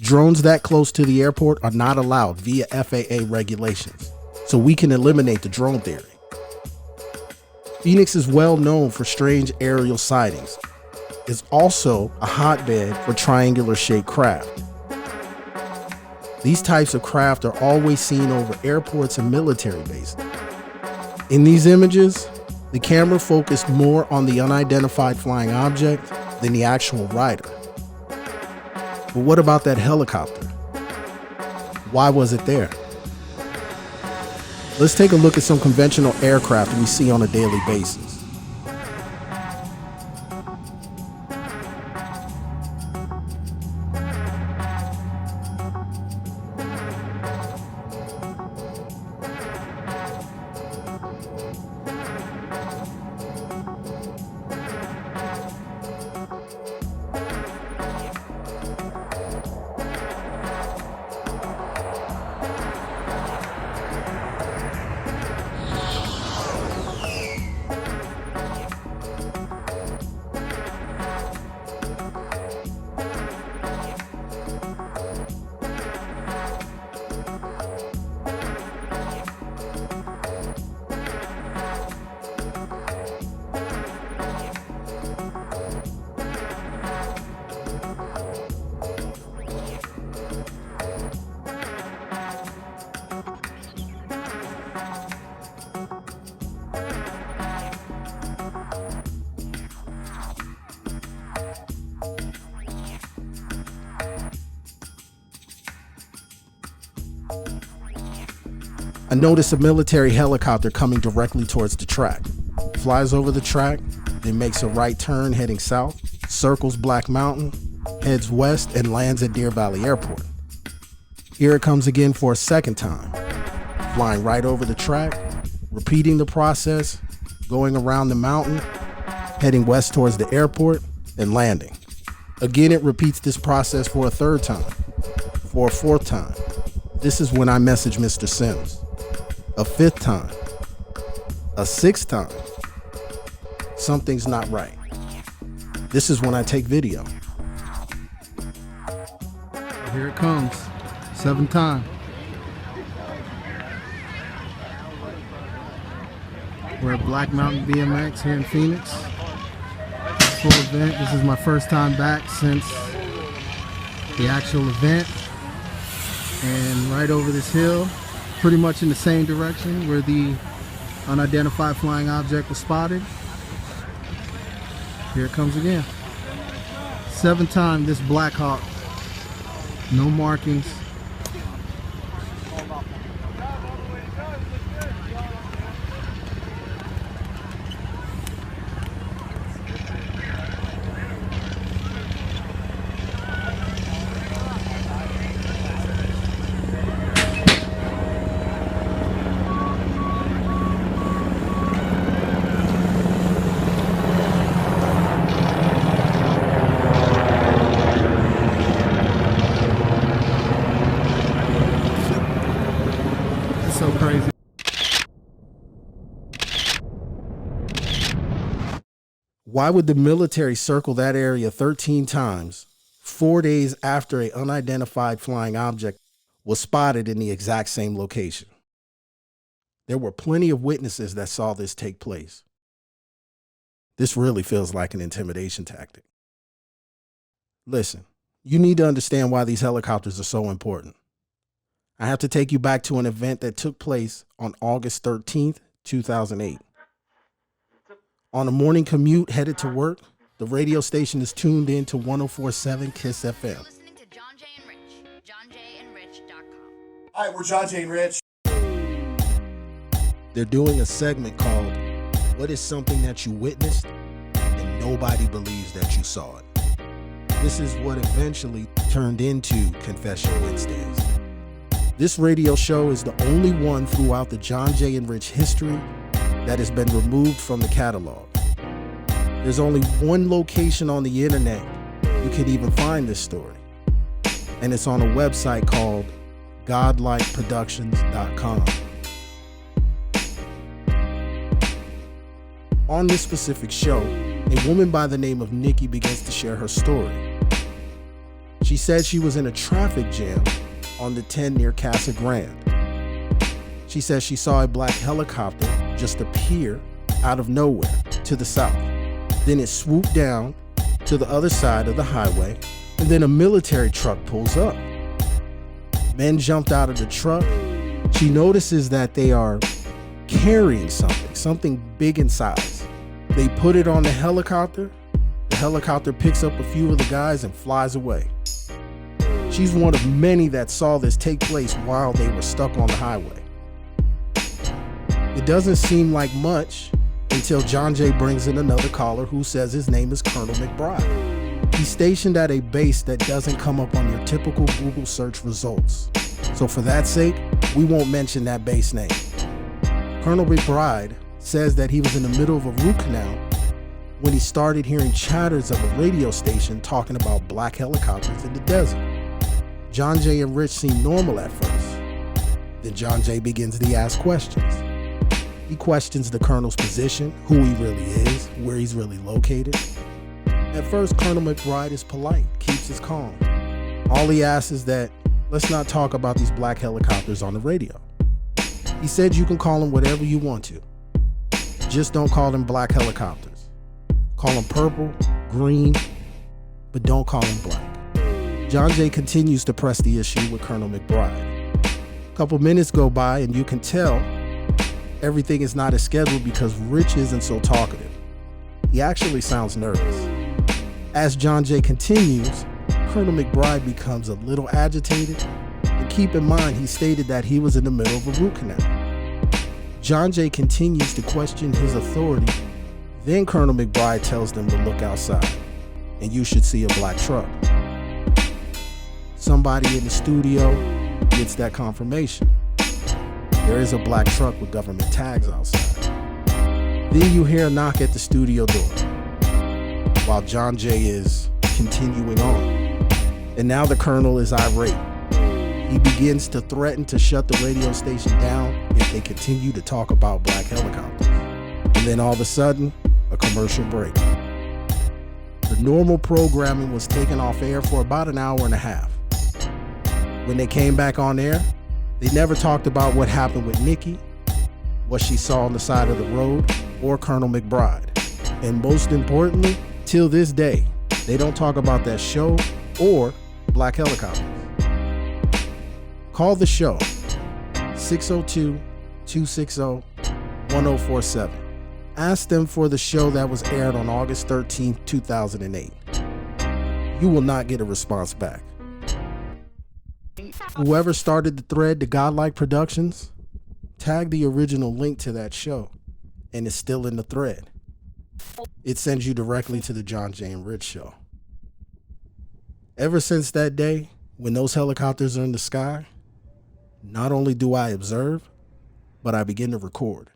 Drones that close to the airport are not allowed via FAA regulations, so we can eliminate the drone theory. Phoenix is well known for strange aerial sightings. It's also a hotbed for triangular-shaped craft. These types of craft are always seen over airports and military bases. In these images, the camera focused more on the unidentified flying object than the actual rider. But what about that helicopter? Why was it there? Let's take a look at some conventional aircraft we see on a daily basis. I notice a military helicopter coming directly towards the track. Flies over the track, then makes a right turn heading south, circles Black Mountain, heads west, and lands at Deer Valley Airport. Here it comes again for a second time, flying right over the track, repeating the process, going around the mountain, heading west towards the airport, and landing. Again, it repeats this process for a third time, for a fourth time. This is when I message Mr. Sims. A fifth time, a sixth time. Something's not right. This is when I take video.
Here it comes, seventh time. We're at Black Mountain BMX here in Phoenix. Full event. This is my first time back since the actual event. And right over this hill, pretty much in the same direction where the unidentified flying object was spotted. Here it comes again. Seventh time this Black Hawk. No markings. So crazy.
Why would the military circle that area 13 times, 4 days after an unidentified flying object was spotted in the exact same location? There were plenty of witnesses that saw this take place. This really feels like an intimidation tactic. Listen, you need to understand why these helicopters are so important. I have to take you back to an event that took place on August 13th, 2008. On a morning commute headed to work, the radio station is tuned in to 104.7 KISS FM.
Listening to John Jay and Rich, johnjayandrich.com.
Hi, we're John Jay and Rich.
They're doing a segment called What is Something That You Witnessed and Nobody Believes That You Saw It. This is what eventually turned into Confession Wednesdays. This radio show is the only one throughout the John Jay and Rich history that has been removed from the catalog. There's only one location on the internet you can even find this story, and it's on a website called godlikeproductions.com. On this specific show, a woman by the name of Nikki begins to share her story. She said she was in a traffic jam on the 10 near Casa Grande. She says she saw a black helicopter just appear out of nowhere to the south. Then it swooped down to the other side of the highway, and then a military truck pulls up. Men jumped out of the truck. She notices that they are carrying something big in size. They put it on the helicopter. The helicopter picks up a few of the guys and flies away. She's one of many that saw this take place while they were stuck on the highway. It doesn't seem like much until John Jay brings in another caller who says his name is Colonel McBride. He's stationed at a base that doesn't come up on your typical Google search results. So for that sake, we won't mention that base name. Colonel McBride says that he was in the middle of a root canal when he started hearing chatters of a radio station talking about black helicopters in the desert. John Jay and Rich seem normal at first. Then John Jay begins to ask questions. He questions the colonel's position, who he really is, where he's really located. At first, Colonel McBride is polite, keeps his calm. All he asks is that, let's not talk about these black helicopters on the radio. He said you can call them whatever you want to. Just don't call them black helicopters. Call them purple, green, but don't call them black. John Jay continues to press the issue with Colonel McBride. A couple minutes go by and you can tell everything is not as scheduled because Rich isn't so talkative. He actually sounds nervous. As John Jay continues, Colonel McBride becomes a little agitated, and keep in mind he stated that he was in the middle of a root canal. John Jay continues to question his authority. Then Colonel McBride tells them to look outside, and you should see a black truck. Somebody in the studio gets that confirmation. There is a black truck with government tags outside. Then you hear a knock at the studio door while John Jay is continuing on. And now the colonel is irate. He begins to threaten to shut the radio station down if they continue to talk about black helicopters. And then all of a sudden, a commercial break. The normal programming was taken off air for about an hour and a half. When they came back on air, they never talked about what happened with Nikki, what she saw on the side of the road, or Colonel McBride. And most importantly, till this day, they don't talk about that show or black helicopters. Call the show, 602-260-1047. Ask them for the show that was aired on August 13, 2008. You will not get a response back. Whoever started the thread to Godlike Productions, tag the original link to that show, and it's still in the thread. It sends you directly to the John Jay and Rich show. Ever since that day, when those helicopters are in the sky, not only do I observe, but I begin to record.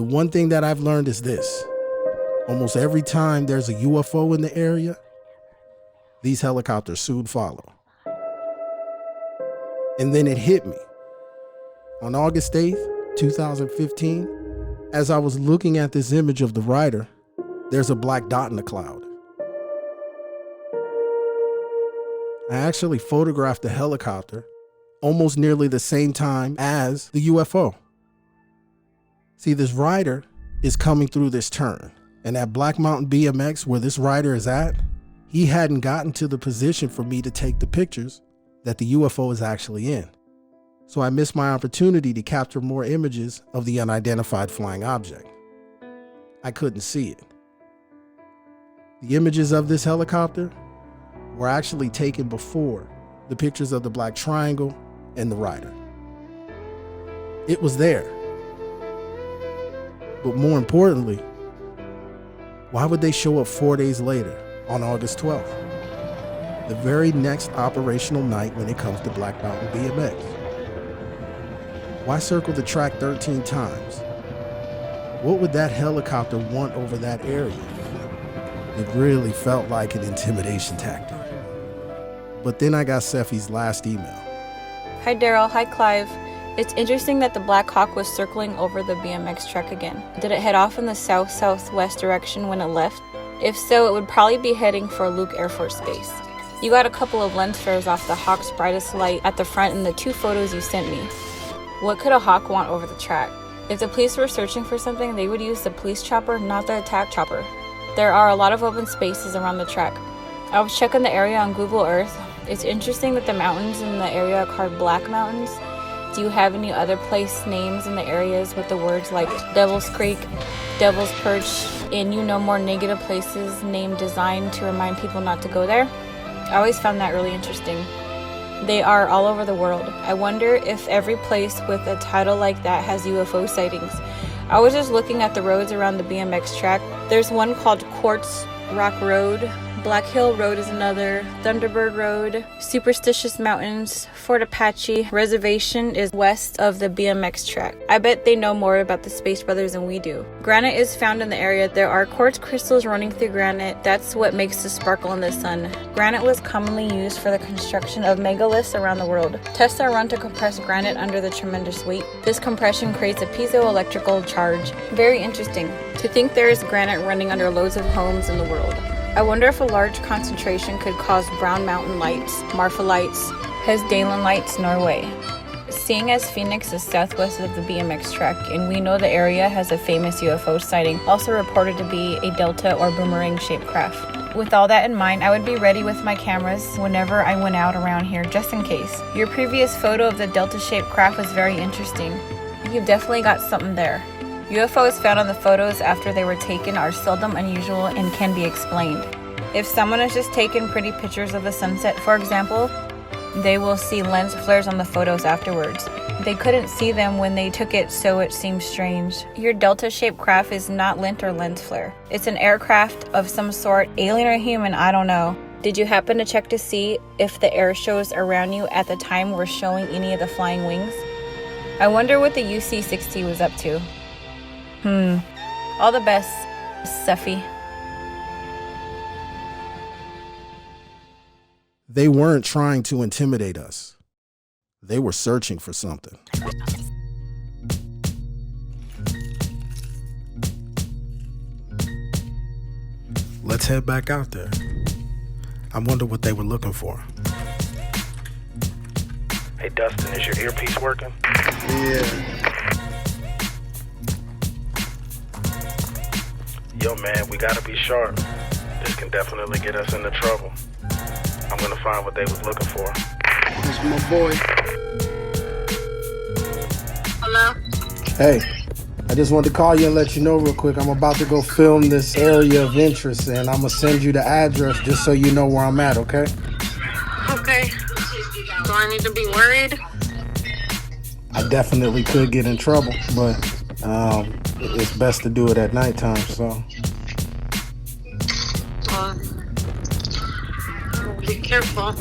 The one thing that I've learned is this. Almost every time there's a UFO in the area, these helicopters soon follow. And then it hit me. On August 8th, 2015, as I was looking at this image of the rider, there's a black dot in the cloud. I actually photographed the helicopter almost nearly the same time as the UFO. See, this rider is coming through this turn, and at Black Mountain BMX, where this rider is at, he hadn't gotten to the position for me to take the pictures that the UFO is actually in. So I missed my opportunity to capture more images of the unidentified flying object. I couldn't see it. The images of this helicopter were actually taken before the pictures of the black triangle and the rider. It was there. But more importantly, why would they show up 4 days later on August 12th? The very next operational night when it comes to Black Mountain BMX. Why circle the track 13 times? What would that helicopter want over that area? It really felt like an intimidation tactic. But then I got Seffi's last email.
Hi Daryl, hi Clive. It's interesting that the Black Hawk was circling over the BMX track again. Did it head off in the south-southwest direction when it left? If so, it would probably be heading for Luke Air Force Base. You got a couple of lens flares off the Hawk's brightest light at the front in the 2 photos you sent me. What could a Hawk want over the track? If the police were searching for something, they would use the police chopper, not the attack chopper. There are a lot of open spaces around the track. I was checking the area on Google Earth. It's interesting that the mountains in the area are called Black Mountains. Do you have any other place names in the areas with the words like Devil's Creek, Devil's Perch, and more negative places named designed to remind people not to go there? I always found that really interesting. They are all over the world. I wonder if every place with a title like that has UFO sightings. I was just looking at the roads around the BMX track. There's one called Quartz Rock Road, Black Hill Road is another, Thunderbird Road, Superstitious Mountains, Fort Apache Reservation is west of the BMX track. I bet they know more about the Space Brothers than we do. Granite is found in the area. There are quartz crystals running through granite. That's what makes the sparkle in the sun. Granite was commonly used for the construction of megaliths around the world. Tests are run to compress granite under the tremendous weight. This compression creates a piezoelectrical charge. Very interesting. To think there is granite running under loads of homes in the world. I wonder if a large concentration could cause Brown Mountain lights, Marfa lights, Hesdalen lights, Norway. Seeing as Phoenix is southwest of the BMX track, and we know the area has a famous UFO sighting, also reported to be a delta or boomerang-shaped craft. With all that in mind, I would be ready with my cameras whenever I went out around here, just in case. Your previous photo of the delta-shaped craft was very interesting. You've definitely got something there. UFOs found on the photos after they were taken are seldom unusual and can be explained. If someone has just taken pretty pictures of the sunset, for example, they will see lens flares on the photos afterwards. They couldn't see them when they took it, so it seems strange. Your delta-shaped craft is not lint or lens flare. It's an aircraft of some sort, alien or human, I don't know. Did you happen to check to see if the air shows around you at the time were showing any of the flying wings? I wonder what the UC-60 was up to. All the best, Seffi.
They weren't trying to intimidate us. They were searching for something. Let's head back out there. I wonder what they were looking for.
Hey Dustin, is your earpiece working?
Yeah.
Yo man, we gotta be sharp. This can definitely get us into trouble. I'm gonna find what they was looking for.
This is my boy.
Hello?
Hey, I just wanted to call you and let you know real quick. I'm about to go film this area of interest, and I'm gonna send you the address just so you know where I'm at, okay?
Okay. Do I need to be worried?
I definitely could get in trouble, but it's best to do it at nighttime, so.
Be careful.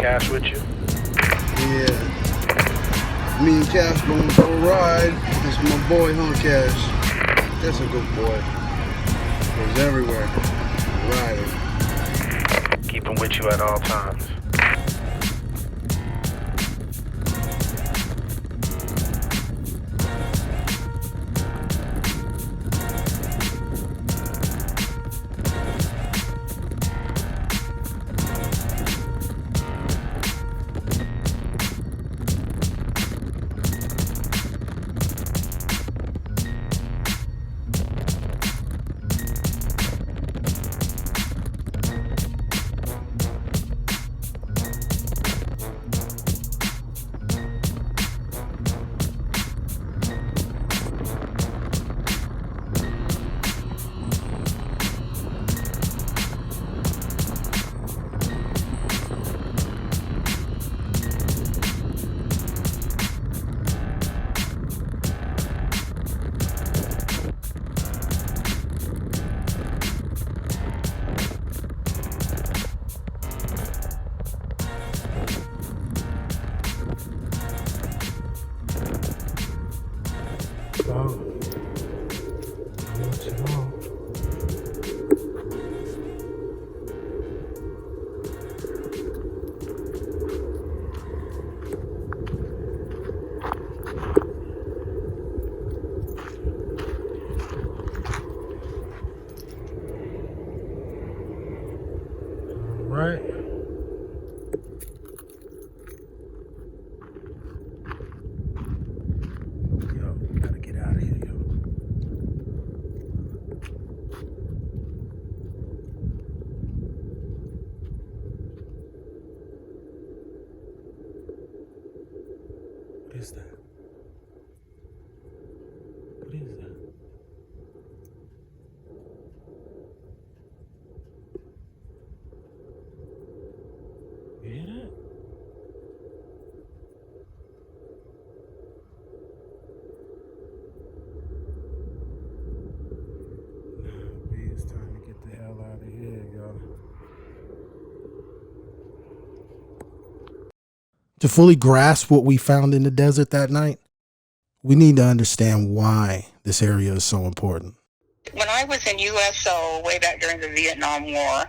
Cash with you?
Yeah. Me and Cash going for a ride. That's my boy, huh, Cash? That's a good boy. He's everywhere. Riding.
Keep him with you at all times.
Right. Yo, gotta get out of here, yo. What is that? What is that? You hear that? Nah, B, it's time to get the hell out of here, y'all.
To fully grasp what we found in the desert that night, we need to understand why this area is so important.
When I was in USO way back during the Vietnam War,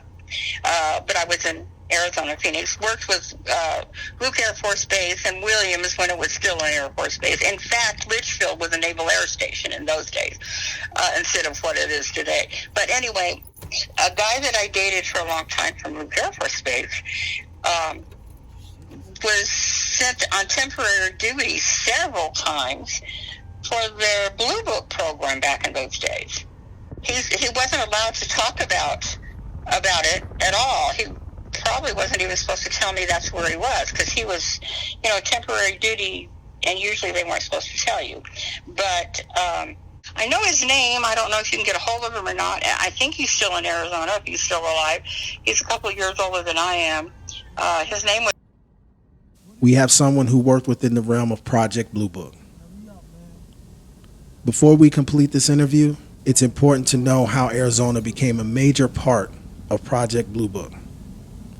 but I was in Arizona, Phoenix, worked with Luke Air Force Base and Williams when it was still an Air Force Base. In fact, Litchfield was a Naval Air Station in those days instead of what it is today. But anyway, a guy that I dated for a long time from Luke Air Force Base was sent on temporary duty several times for their Blue Book program back in those days. He wasn't allowed to talk about it at all. He probably wasn't even supposed to tell me that's where he was, because he was, temporary duty, and usually they weren't supposed to tell you. But I know his name. I don't know if you can get a hold of him or not. I think he's still in Arizona, if he's still alive. He's a couple of years older than I am. His name was...
We have someone who worked within the realm of Project Blue Book. Before we complete this interview, it's important to know how Arizona became a major part of Project Blue Book.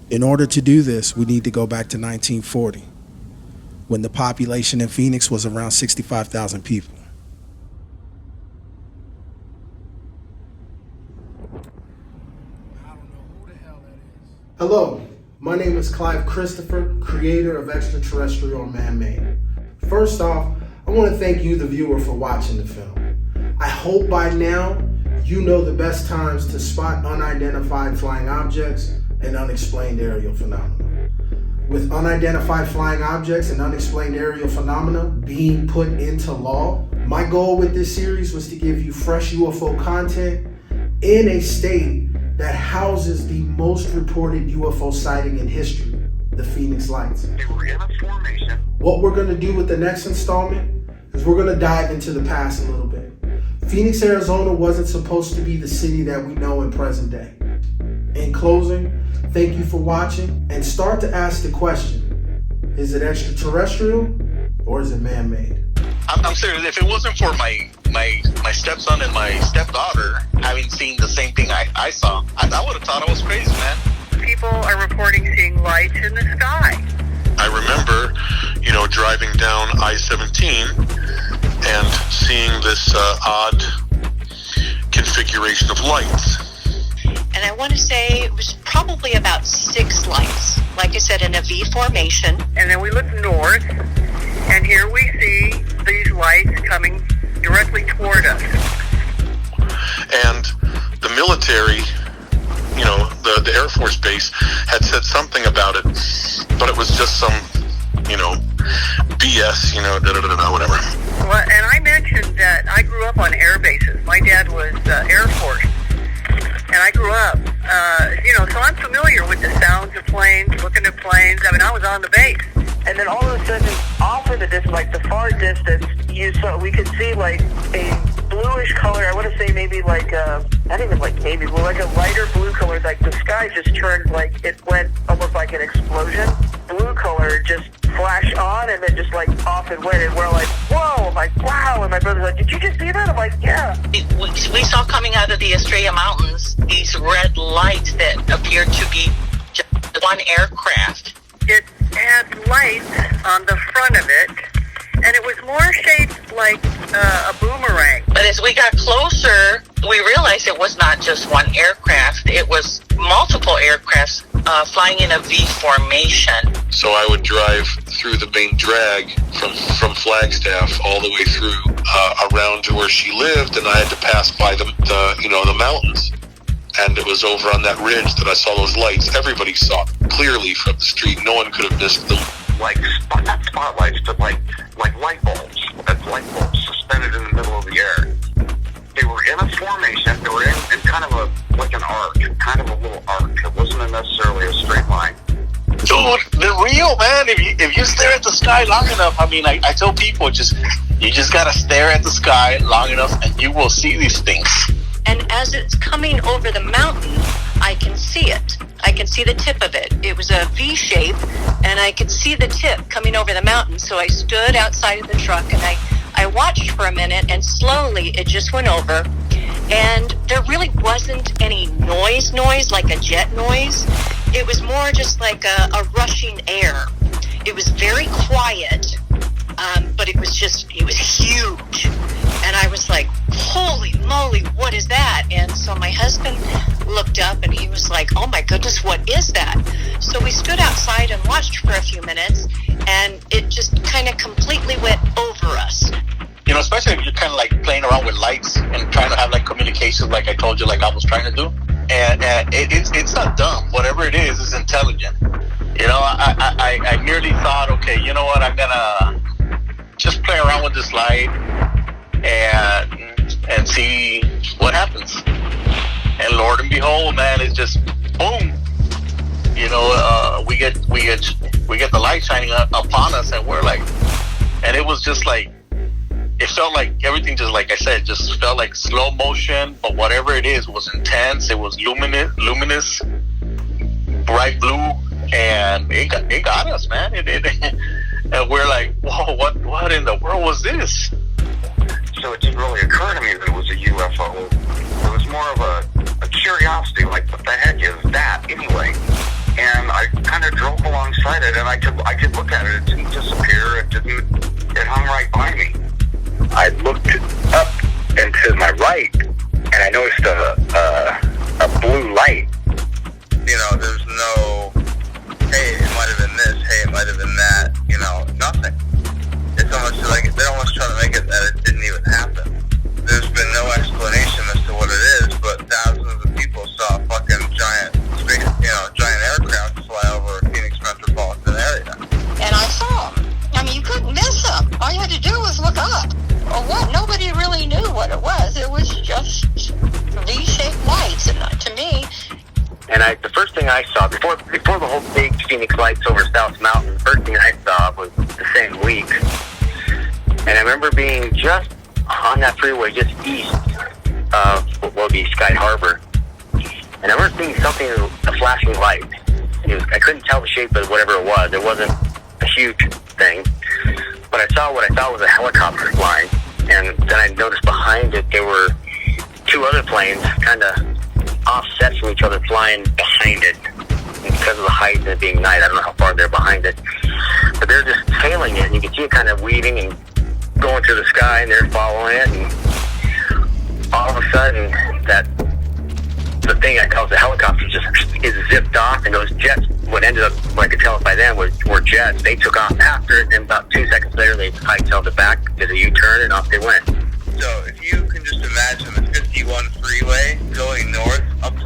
In order to do this, we need to go back to 1940, when the population in Phoenix was around 65,000 people. Hello, my name is Clive Christopher, creator of Extraterrestrial Man-Made. First off, I want to thank you, the viewer, for watching the film. I hope by now you know the best times to spot unidentified flying objects and unexplained aerial phenomena. With unidentified flying objects and unexplained aerial phenomena being put into law, my goal with this series was to give you fresh UFO content in a state that houses the most reported UFO sighting in history, the Phoenix Lights. What we're going to do with the next installment is we're going to dive into the past a little bit. Phoenix, Arizona wasn't supposed to be the city that we know in present day. In closing, thank you for watching, and start to ask the question, is it extraterrestrial or is it man-made?
I'm serious. If it wasn't for my stepson and my stepdaughter having seen the same thing I saw, I would have thought I was crazy, man.
People are reporting seeing lights in the sky.
remember, driving down I-17 and seeing this odd configuration of lights.
And I want to say it was probably about 6 lights, like I said, in a V formation.
And then we look north, and here we see these lights coming directly toward us.
And the military, the Air Force Base had said something about it, but it was just some, BS, whatever.
Well, and I mentioned that I grew up on air bases. My dad was Air Force, and I grew up, so I'm familiar with the sounds of planes, looking at planes. I mean, I was on the base. And then all of a sudden, off in the distance, like the far distance, we could see like a bluish color. I want to say maybe like not even like navy blue, like a lighter blue color. Like the sky just turned, like it went almost like an explosion. Blue color just flashed on and then just like off it went. And we're like, whoa! I'm like, wow! And my brother's like, did you just see that? I'm like, yeah.
We saw coming out of the Estrella Mountains these red lights that appeared to be just one aircraft.
It had lights on the front of it, and it was more shaped like a boomerang.
But as we got closer, we realized it was not just one aircraft. It was multiple aircrafts flying in a V formation.
So I would drive through the main drag from Flagstaff all the way through around to where she lived, and I had to pass by the mountains. And it was over on that ridge that I saw those lights. Everybody saw clearly from the street. No one could have missed them.
Like not spotlights, but like light bulbs. That's light bulbs suspended in the middle of the air. They were in a formation. They were in kind of like an arc, kind of a little arc. It wasn't necessarily a straight line.
Dude, they're real, man. If you stare at the sky long enough, I tell people you just gotta stare at the sky long enough, and you will see these things.
And as it's coming over the mountain, I can see it. I can see the tip of it. It was a V shape, and I could see the tip coming over the mountain. So I stood outside of the truck, and I watched for a minute, and slowly it just went over. And there really wasn't any noise like a jet noise. It was more just like a rushing air. It was very quiet, but it was huge. And I was like, holy moly, what is that? And so my husband looked up and he was like, oh my goodness, what is that? So we stood outside and watched for a few minutes, and it just kind of completely went over us.
Especially if you're kind of like playing around with lights and trying to have like communications, like I told you, like I was trying to do. And it's not dumb. Whatever it is intelligent. I merely thought, okay, you know what? I'm gonna just play around with this light and see what happens. And Lord and behold, man, it's just boom. We get the light shining upon us, and we're like, and it was just like, it felt like everything, just like I said, just felt like slow motion. But whatever it is was intense. It was luminous, bright blue, and it got us, man. And we're like, whoa, what in the world was this?
So it didn't really occur to me that it was a UFO. It was more of a curiosity, like, what the heck is that anyway? And I kind of drove alongside it, and I could look at it. It didn't disappear. It hung right by me. I looked up and to my right, and I noticed a blue light.
There's no, hey, it might have been this, hey, it might have been that, nothing. It's almost like they're almost trying to make it that it didn't even happen. There's been no explanation as to what it is, but thousands of people saw fucking giant aircraft fly over Phoenix metropolitan area.
And I saw them. You couldn't miss them. All you had to do was look up. Or what? Nobody really knew what it was. It was just V-shaped lights, and to me.
And the first thing I saw, before the whole big Phoenix lights over South Mountain, the first thing I saw was the same week. And I remember being just on that freeway, just east of what will be Sky Harbor. And I remember seeing something, a flashing light. I couldn't tell the shape of whatever it was. It wasn't a huge thing. But I saw what I thought was a helicopter flying. And then I noticed behind it there were two other planes kind of offset from each other flying behind it. because of the height and it being night, I don't know how far they're behind it. But they're just tailing it, and you can see it kind of weaving and going through the sky, and they're following it. And all of a sudden, the thing that calls the helicopter just is zipped off, and those jets, what ended up, what I could tell by them, were jets. They took off after it, and about 2 seconds later, they hightailed it back, did a U-turn, and off they went.
So if you can just imagine the 51 freeway going north up to